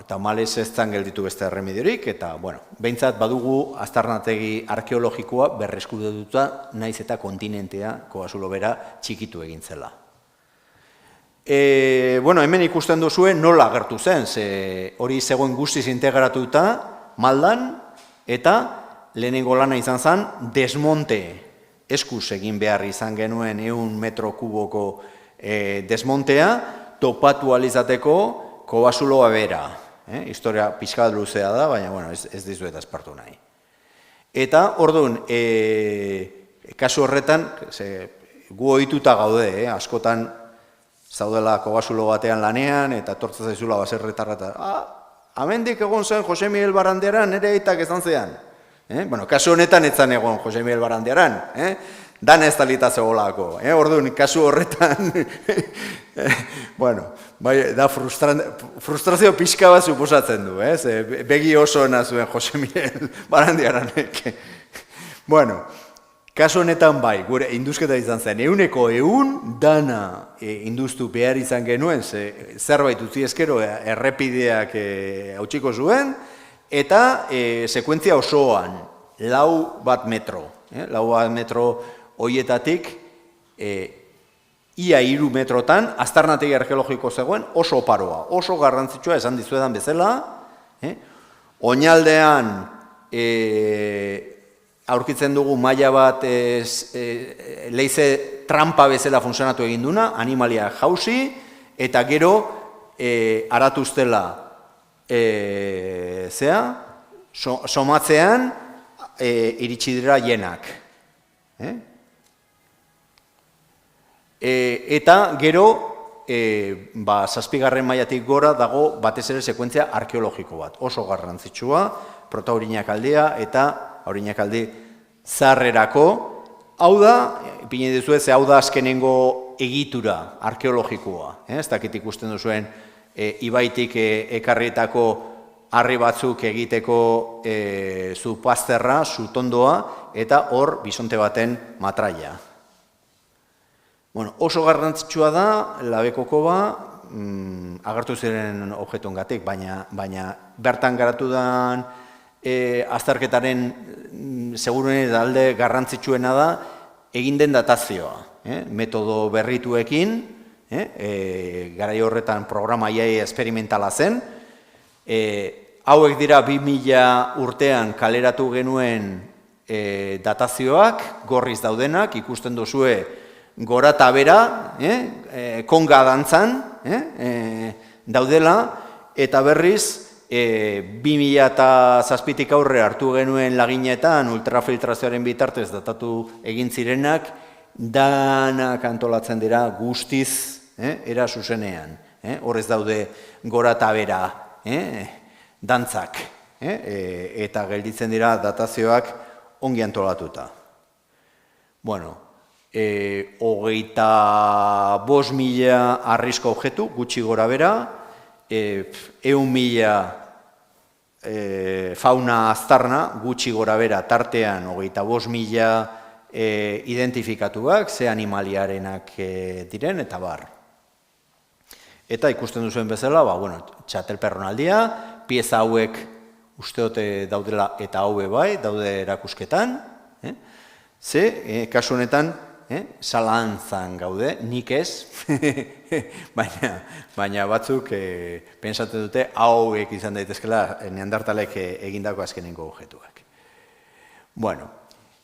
Tamalez ez zan gelditu beste erremediorik, eta, bueno, behintzat badugu aztarnategi arkeologikoa berreskuratuta naiz eta kontinentea, Kobazulo bera, txikitu egin zela. Bueno, hemen ikusten duzue nola agertu zen, hori zegoen guztiz integratuta maldan, eta lehenengo lana izan zen desmonte, eskuz egin behar izan genuen 100 metro kuboko desmontea, topatu alizateko Kobazuloa bera. Historia pixka bat luzea da, baina bueno, ez dizuet aspartu nahi. Eta, orduan, kasu horretan, gu ohituta gaude, askotan zaudela Kobazulo batean lanean, eta tortza zaizula baserretarra, amendik egon zen Jose Miguel Barandiaran, nire aitak ezan zean. Bueno, kasu honetan etzan egon Jose Miguel Barandiaran, dan ez talita zegoelako. Orduan, kasu horretan, bueno, da frustrazio pixka bat suposatzen du, begi oso nazuen Jose Miguel Barandiaranek. Bueno, kasu honetan bai, gure induzketa izan zen, 100% dana induztu behar izan genuen, zerbait utzi ezkero errepideak hautsiko zuen, eta sekuentzia osoan, 4 metro. 4 metro hoietatik, ia 3 metrotan, aztarnategi arkeologiko zegoen oso oparoa, oso garrantzitsua esan dizuedan bezala, oinaldean aurkitzen dugu maila bat leize trampa bezala funtzionatu egin duna, animalia jauzi, eta gero aratuztela somatzean iritsi dira jenak. Eta gero, 7. mailatik gora dago batez ere sekuentzia arkeologiko bat. Oso garrantzitsua, Protaurinak aldea eta Aurinak alde zarrerako. Hau da, ipini dizuet, hau da azkenengo egitura arkeologikoa. Ez dakit ikusten duzuen, ibaitik ekarrietako harri batzuk egiteko zupazterra, zutondoa, eta hor bisonte baten matraia. Bueno, oso garrantzitsua da, Labeko koba, agertu ziren objektuengatik, baina bertan garatu den azterketaren seguruen alde garrantzitsuena da, egin den datazioa, metodo berrituekin, garai horretan programa iaia esperimentala zen, hauek dira 2000 urtean kaleratu genuen datazioak, gorriz daudenak, ikusten duzue gora eta bera, konga dantzan daudela, eta berriz 2007tik aurre hartu genuen laginetan ultrafiltrazioaren bitartez datatu egin zirenak, danak antolatzen dira guztiz era zuzenean. Horrez daude gora eta bera dantzak, eta gelditzen dira datazioak ongi antolatuta. Bueno, 25.000 harrizko objektu, gutxi gora bera, 100.000 fauna aztarna, gutxi gora bera, tartean 25.000 identifikatuak, ze animaliarenak diren, eta bar. Eta ikusten duzuen bezala, txatelperronaldia, pieza hauek usteote daudela eta haue bai, daude erakusketan, ze, kasu honetan, zalantzan gaude, nik ez, baina batzuk pentsatzen dute hauek izan daitezkela neandertalek egindako azkenengo objektuak. Bueno,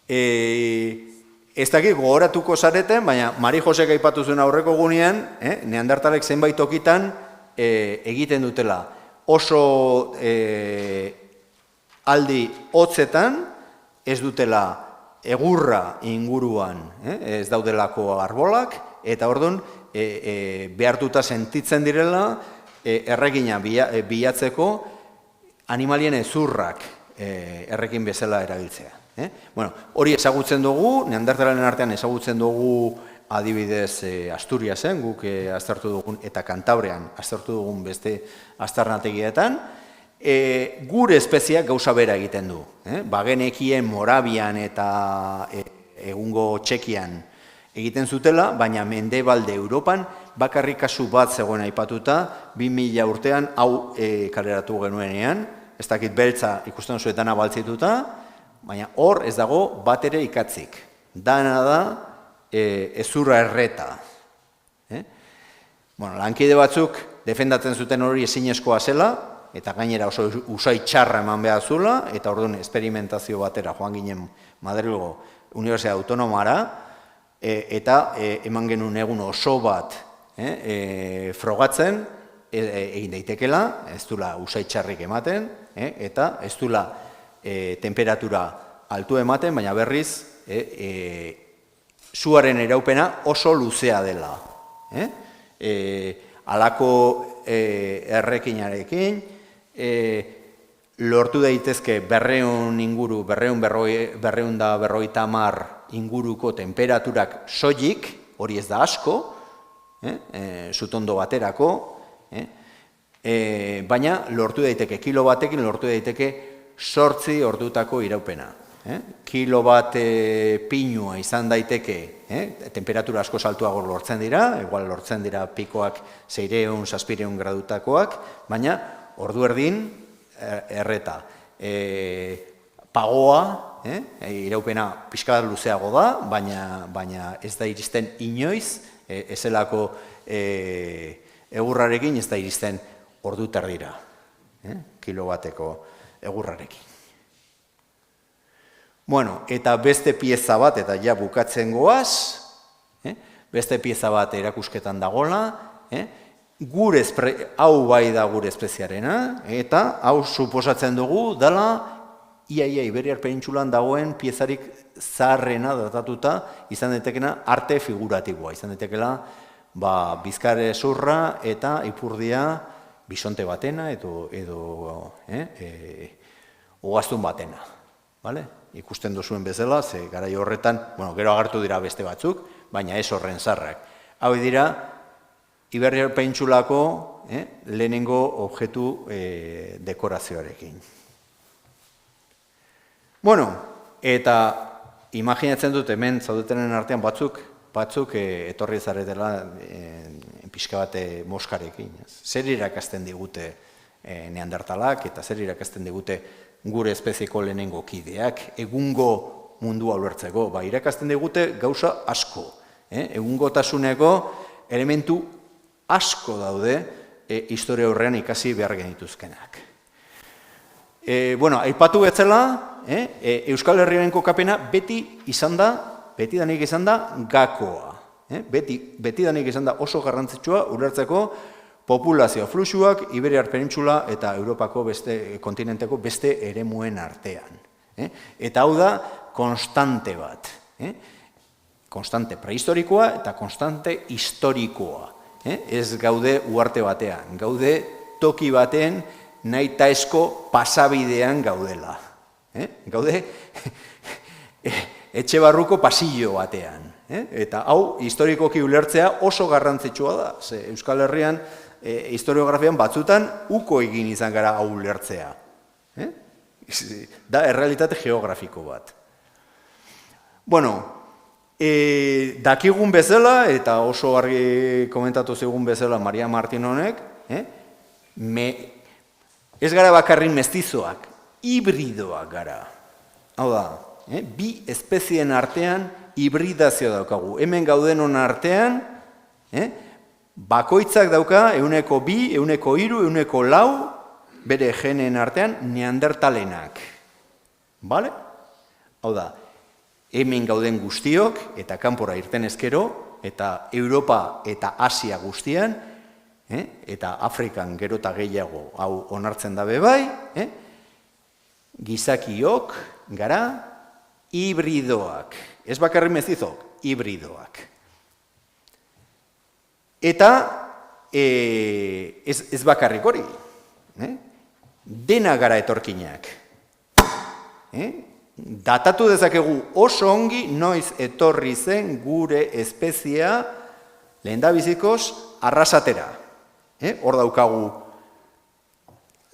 ez dakik gogoratuko zareten, baina Mari Josek aipatu zuen aurreko gunean, neandertalek zenbait tokitan egiten dutela oso aldi hotzetan, ez dutela egurra inguruan, ez daudelako arbolak, eta orduan behartuta sentitzen direla erregina bilatzeko animalien ezurrak errekin bezala erabiltzea. Hori ezagutzen dugu, neandertalaren artean ezagutzen dugu adibidez Asturiasen, guk aztertu dugun, eta Kantabrean aztertu dugun beste aztarnategietan, gure espeziak gauza bera egiten du. Bagenekien Morabian eta egungo Txekian egiten zutela, baina mendebalde Europan bakarrik kasu bat zegoen aipatuta, 2000 urtean hau kaleratu genuenean, ez dakit beltza ikusten zuetana baltzituta, baina hor ez dago bat ere ikatzik. Dana da ezurra erreta. Lankide batzuk defendatzen zuten hori ezinezkoa zela, eta gainera oso usai txarra eman behar zula, eta orduan esperimentazio batera joan ginen Madrilgo Unibertsitate Autonomara, eta eman genuen egun oso bat frogatzen egin daitekela, ez dula usai txarrik ematen, eta ez dula temperatura altu ematen, baina berriz zuaren eraupena oso luzea dela. Halako errekinarekin, lortu daitezke 200 inguru, 250 inguruko temperaturak soilik, hori ez da asko, zutondo baterako, baina lortu daiteke, kilo batekin lortu daiteke 8 ordutako iraupena. Kilo bat pinua izan daiteke, temperatura asko saltuago lortzen dira, igual lortzen dira pikoak 600-700 gradutakoak, baina ordu erdin erreta. Pagoa, iraupena pixka bat luzeago da, baina ez da iristen inoiz, ezelako egurrarekin ez da iristen ordu terdira, kilo bateko egurrarekin. Eta beste pieza bat, eta ja bukatzen goaz, beste pieza bat erakusketan dagola, hau bai da gure espeziarena, eta hau suposatzen dugu dela iaia Iberiar penintsulan dagoen piezarik zaharrena datatuta izan daitekeena arte figuratiboa, izan daitekeela bizkar zurra eta ipurdia bisonte batena edo ogaztun batena. Ikusten duzuen bezala, ze garai horretan, gero agertu dira beste batzuk, baina ez horren zarrak. Hau dira, Iberiar penintsulako lehenengo objektu dekorazioarekin. Eta imaginatzen dut hemen zaudetenen artean batzuk etorri zaretela pixka bate moskarekin. Zer irakasten digute neandertalak eta zer irakasten digute gure espezieko lehenengo kideak, egungo mundua ulertzeko. Irakasten digute gauza asko. Egungotasuneko elementu asko daude historia horrean ikasi behar genituzkenak. Aipatu betzela, Euskal Herriaren kokapena betidanik izan da gakoa. Betidanik izan da oso garrantzitsua ulertzeko populazio fluxuak Iberiar penintsula eta Europako kontinenteko beste eremuen artean. Eta hau da konstante bat. Konstante prehistorikoa eta konstante historikoa. Ez gaude uarte batean, gaude toki baten nahitaezko pasabidean gaudela. Gaude etxe barruko pasillo batean. Eta hau historikoki ulertzea oso garrantzitsua da. Euskal Herrian historiografian batzutan uko egin izan gara hau ulertzea. Da errealitate geografiko bat. Dakigun bezala, eta oso argi komentatu zigun bezala Maria Martin honek, ez gara bakarrin mestizoak, hibridoak gara. Hau da, bi espezien artean hibridazio daukagu. Hemen gaudenon artean, bakoitzak dauka 102, 103, 104 bere geneen artean neandertalenak. Bale? Hau da, hemen gauden guztiok, eta kanpora irten ezkero, eta Europa eta Asia guztian, eta Afrikan gero eta gehiago hau onartzen dabe bai, gizakiok gara hibridoak. Ez bakarri mestizok, hibridoak. Eta ez bakarrik hori, dena gara etorkinak. Datatu dezakegu oso ongi noiz etorri zen gure espeziea lehendabizikoz arrasatera. Hor daukagu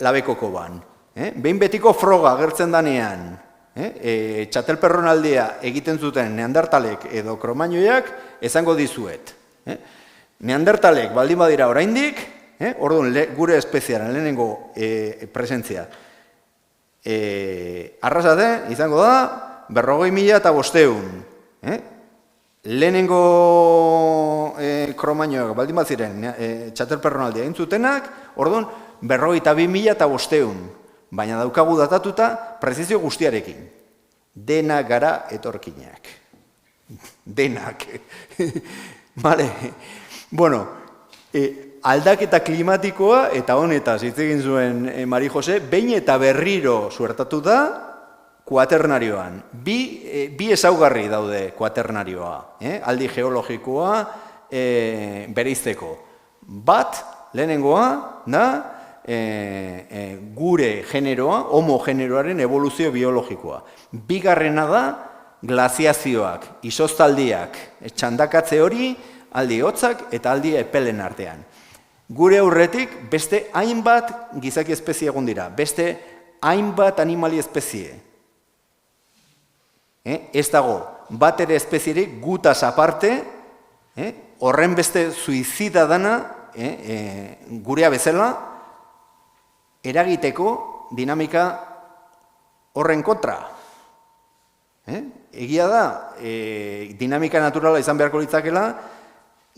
labekoko-ban. Behin betiko froga agertzen danean, txatelperronaldia egiten zuten neandertalek edo kromañoiak esango dizuet. Neandertalek baldin badira oraindik, orduan gure espeziaren lehenengo presentzia arrasate izango da 40.500. Lehenengo kromañoak baldin bat ziren txatelperronaldia egin zutenak, orduan 42.500. Baina daukagu datatuta prezizio guztiarekin. Dena gara etorkinak. Denak. Vale. Bueno, aldaketa klimatikoa eta honetaz hitz egin zuen Mari Jose, behin eta berriro suertatu da kuaternarioan. Bi ezaugarri daude kuaternarioa, aldi geologikoa bereizteko. Bat, lehenengoa, da, gure generoa, homo generoaren evoluzio biologikoa. Bigarrena da, glaziazioak, izoztaldiak, txandakatze hori, aldi hotzak eta aldi epelen artean. Gure aurretik beste hainbat gizaki espezie egon dira, beste hainbat animali espezie. Ez dago, bat ere espezierik gutaz aparte, horren beste suizida dana, gurea bezala, eragiteko dinamika horren kontra. Egia da, dinamika naturala izan beharko litzakela,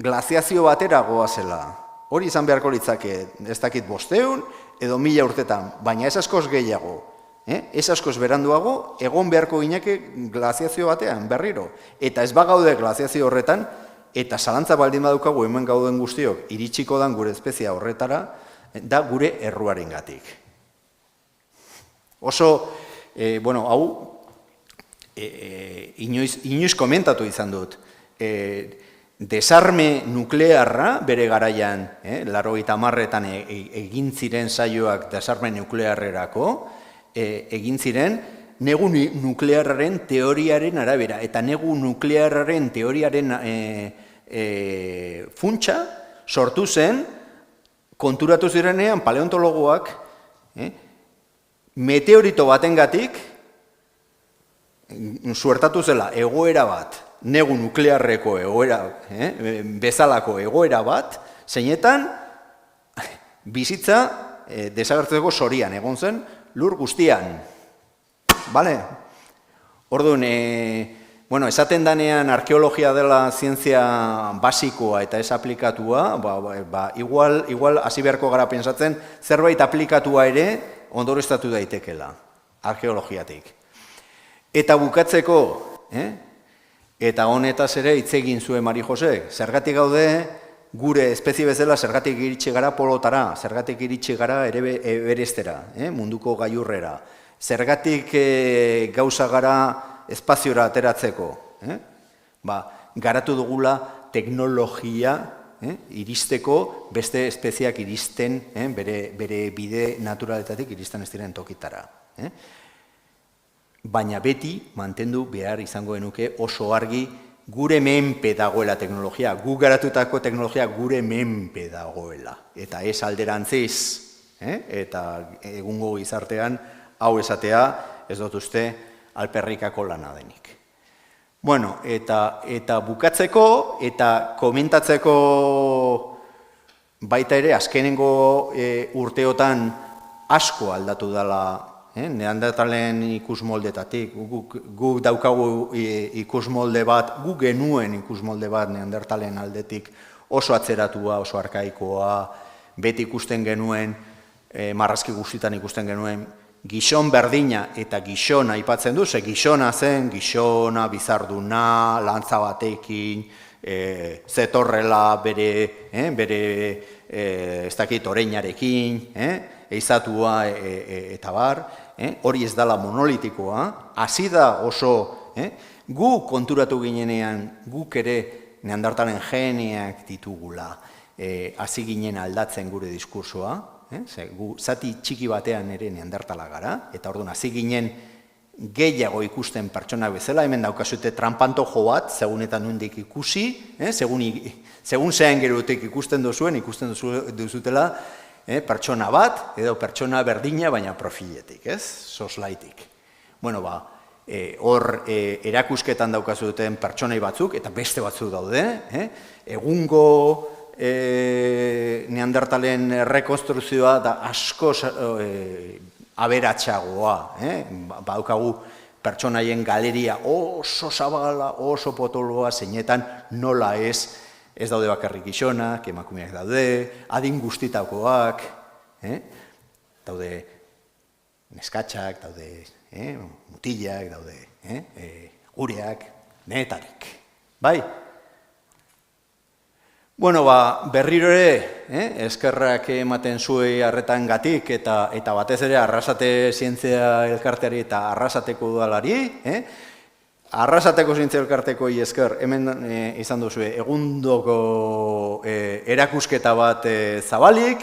glaziazio batera goazela. Hori izan beharko litzake, ez dakit 500 edo 1000 urtetan, baina ez askoz gehiago, ez askoz beranduago, egon beharko gineke glaziazio batean, berriro. Eta ez bagaude glaziazio horretan, eta zalantza baldin badukagu hemen gauden guztiok, iritsiko dan gure espezia horretara, da gure erruarengatik. Oso, bueno, hau, inoiz komentatu izan dut, desarme nuklearra bere garaian, 80etan egin ziren saioak desarme nuklearrerako, egin ziren negu nuklearraren teoriaren arabera, eta negu nuklearraren teoriaren funtsa sortu zen, konturatu zirenean paleontologoak, meteorito batengatik suertatu zela egoera bat, negu nuklearreko egoera, bezalako egoera bat, zeinetan bizitza desagertzeko sorian egon zen lur guztian. Bale? Orduan, bueno, esaten danean arkeologia dela zientzia basikoa eta ez aplikatua, igual hasi beharko gara pensatzen, zerbait aplikatua ere ondorioztatu daitekela, arkeologiatik. Eta bukatzeko, eta honetaz ere hitz egin zuen Mari Jose, zergatik gaude gure espezie bezala zergatik iritsi gara polotara, zergatik iritsi gara Everestera, munduko gailurrera, zergatik gauza gara espaziora ateratzeko. Garatu dugula teknologia iristeko beste espeziak iristen, bere bide naturaletatik iristen ez diren tokitara. Baina beti mantendu behar izango genuke oso argi gure menpe dagoela teknologia, gu garatutako teknologia gure menpe dagoela. Eta ez alderantziz, eta egungo gizartean hau esatea ez dut uste alperrikako lana denik. Bueno, eta bukatzeko eta komentatzeko baita ere azkenengo urteotan asko aldatu dela neandertalen ikusmoldetatik. Guk daukagu ikusmolde bat, guk genuen ikusmolde bat neandertalen aldetik oso atzeratua, oso arkaikoa, beti ikusten genuen, marrazki guztietan ikusten genuen, gizon berdina eta gizona aipatzen du, ze gizona zen, gizona, bizarduna, lantza batekin, zetorrela bere ez dakit oreinarekin, eizatua eta bar, hori ez dela monolitikoa, hasi da oso, gu konturatu ginenean, guk ere neandertalen geneak ditugula, hasi ginen aldatzen gure diskursoa, gu zati txiki batean ere neandertala gara, eta orduan hasi ginen gehiago ikusten pertsonak bezala, hemen daukazute trampantojo bat, segun eta nondik ikusi, segun zean gerotik ikusten duzutela, pertsona bat, edo pertsona berdina, baina profiletik, soslaitik. Bueno, hor erakusketan daukazuten pertsonai batzuk, eta beste batzuk daude, egungo neandertalen rekonstruzioa da asko aberatsagoa. Badaukagu pertsonaien galeria oso zabala, oso potoloa, zeinetan nola ez daude bakarrik gizonak, emakumeak daude, adin guztitakoak, daude neskatxak, daude mutilak, daude gureak, denetarik. Bai? Bueno, berriro ere, eskerrak ematen zuei arretangatik eta batez ere Arrasate Zientzia Elkarteari eta Arrasateko udalari, Arrasateko Zientzia Elkartekoi esker hemen izan duzue egundoko erakusketa bat zabalik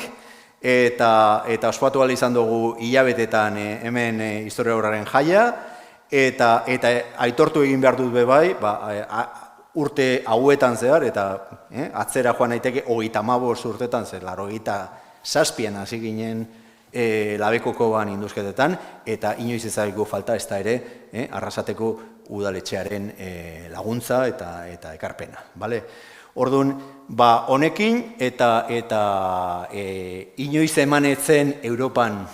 eta ospatu ahal izan dugu hilabetetan hemen historia horraren jaia eta aitortu egin behar dut bai, urte hauetan zehar, eta atzera joan naiteke 35 urtetan zer, 87an hasi ginen Labekokoan induzketetan, eta inoiz ez zaigu falta ez da ere Arrasateko udaletxearen laguntza eta ekarpena. Orduan, honekin eta inoiz emanetzen Europan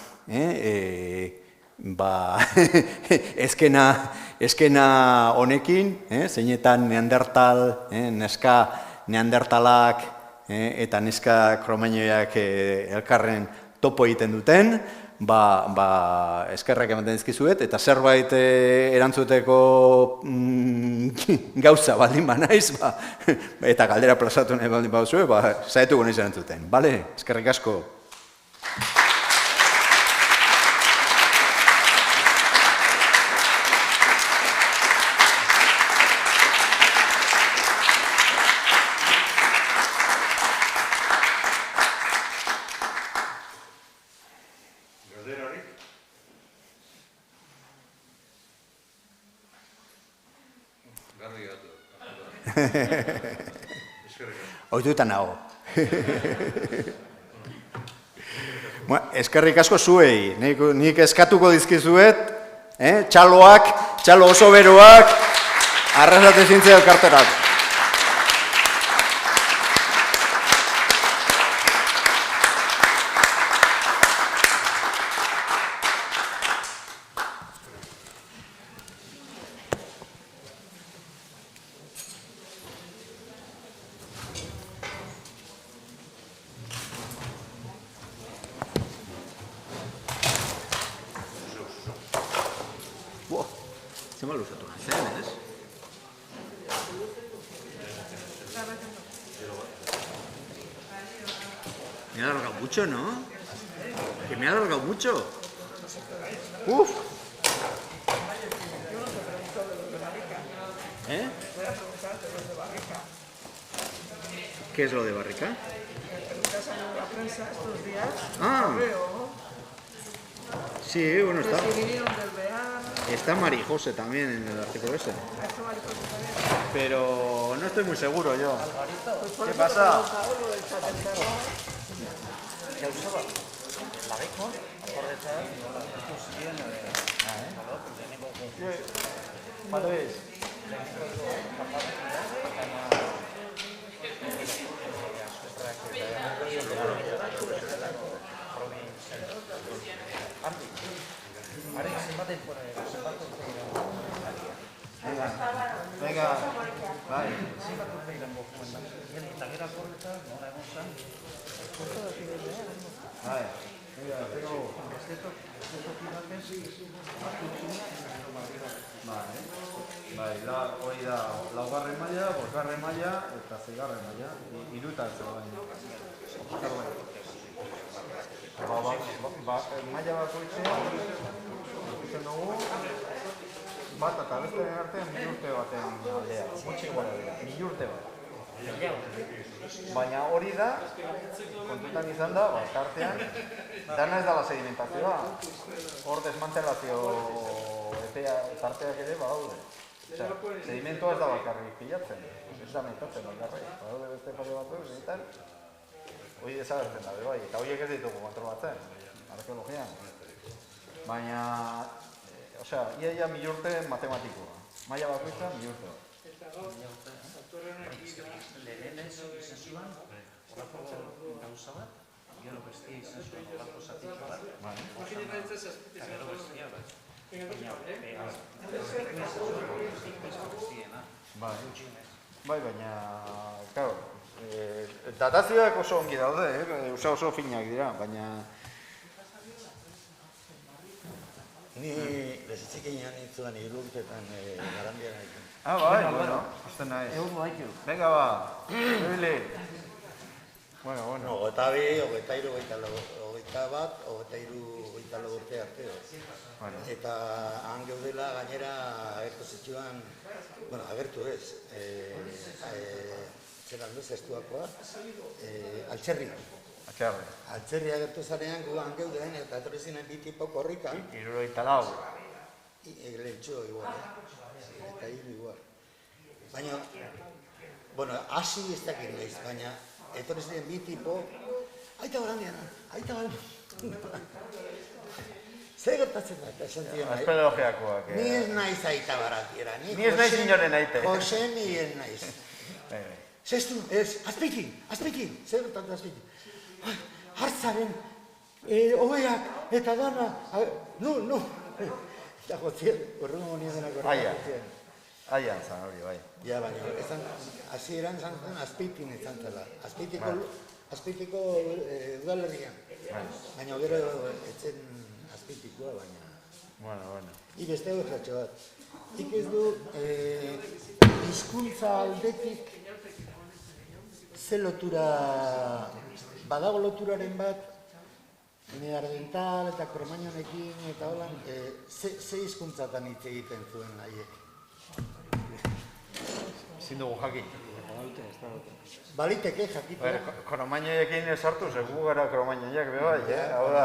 eskena honekin, zeinetan neandertal, neska neandertalak eta neska kromainoiak elkarren topo egiten duten, eskerrak ematen dizkizuet, eta zerbait erantzuteko gauza baldin banaiz, eta galdera plazatu nahi baldin baduzue, saietuko naiz erantzuten. Eskerrik asko. Oitutan nago. Eskerrik asko zuei, nik eskatuko dizkizuet, txalo oso beroak, Arrasate Zientzia Elkarterako. Zenbat luzatu zen, ez? Me ha alargado mucho, ¿no? Que me ha alargado mucho. ¡Uf! ¿Qué es lo de Barrica? Preguntas a la prensa estos días. Ah. Sí, bueno, está. Está Marijose también en el artículo ese. Pero no estoy muy seguro yo. ¿Qué pasa? ¿Qué usaba? ¿La Bacon? Por detrás, esto siguen... ¿Cuál es? Venga, bai. Bai, bai, hori da, laugarren maila, bosgarren maila eta zeigarren maila, hirutan zegoen. Maila bakoitzean, ikusten dugu, bat eta besteren artean milurte baten aldea, gutxi gora dira, milurte bat. Baina hori da, kontutan izan da, tartean, dana ez dala sedimentazioa. Hor desmantelazio tarteak ere badaude. Sedimentoa ez da bakarrik pilatzen, ez da metatzen bakarrik. Badaude beste pare batzuk, egiten, hori desagertzen da, bai, eta horiek ez ditugu kontrolatzen, arkeologian. Baina, osea, ia milurte matematikoa. Maila bakoitza milurte bat. Lehen izan zuen, horako gauza bat, gero bestia izan zuen horako zatitxo bat, eta gero bestia bat. Bai, baina, claro, datazioak oso ongi daude, oso finak dira, baina... Ni lezetxik egin nintzuen irurtetan garandian haitzen. Ah, bai, bueno, uste nahi. Venga, ba, ebili. Bueno. Hogeita bi, hogeita iru, hogeita bat, hogeita iru, hogeita lau urte arte. Eta han geudela gainera agertu zituen, bueno, agertu ez, zelan duz, estuakoa, altxerri. Altxerri agertu zarean guan geuden eta etorri zinen bi tipo korrika. Hirurogeita lau. Lehentxo igual, eta hiru igual. Baina, bueno, hasi ez dakit nahiz, baina etorri ziren bi tipo, aita barandiana, aita barandiana. Zer gertatzen da, esan ziren nahi? Espeleologiakoak. Ni ez naiz aita barandiera, Ni ez naiz inoren aite. Jose ni ez naiz. Zestu, ez, azpikin, zer gertatzen azpikin. Hartzaren, oeak eta dana, no. Eta gotzien, horrengo monia denak horrengo gotzien. Aian zan hori, bai. Ja, baina, hasieran zan zen azpitin izan zela. Azpitiko udalerrian. Baina gero etzen azpitikoa, baina... Bueno. Ik beste horretxo bat. Ik ez du hizkuntza aldetik ze lotura... Badago loturaren bat, neandertal eta kromañonekin eta holan, ze hizkuntzatan hitz egiten zuen haiek? Ezin dugu jakin. Baliteke jakitea. Kromañoekin esartu, segu gara kromañoiak bai, hau da.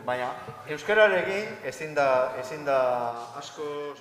Baina, euskararekin ezin da asko...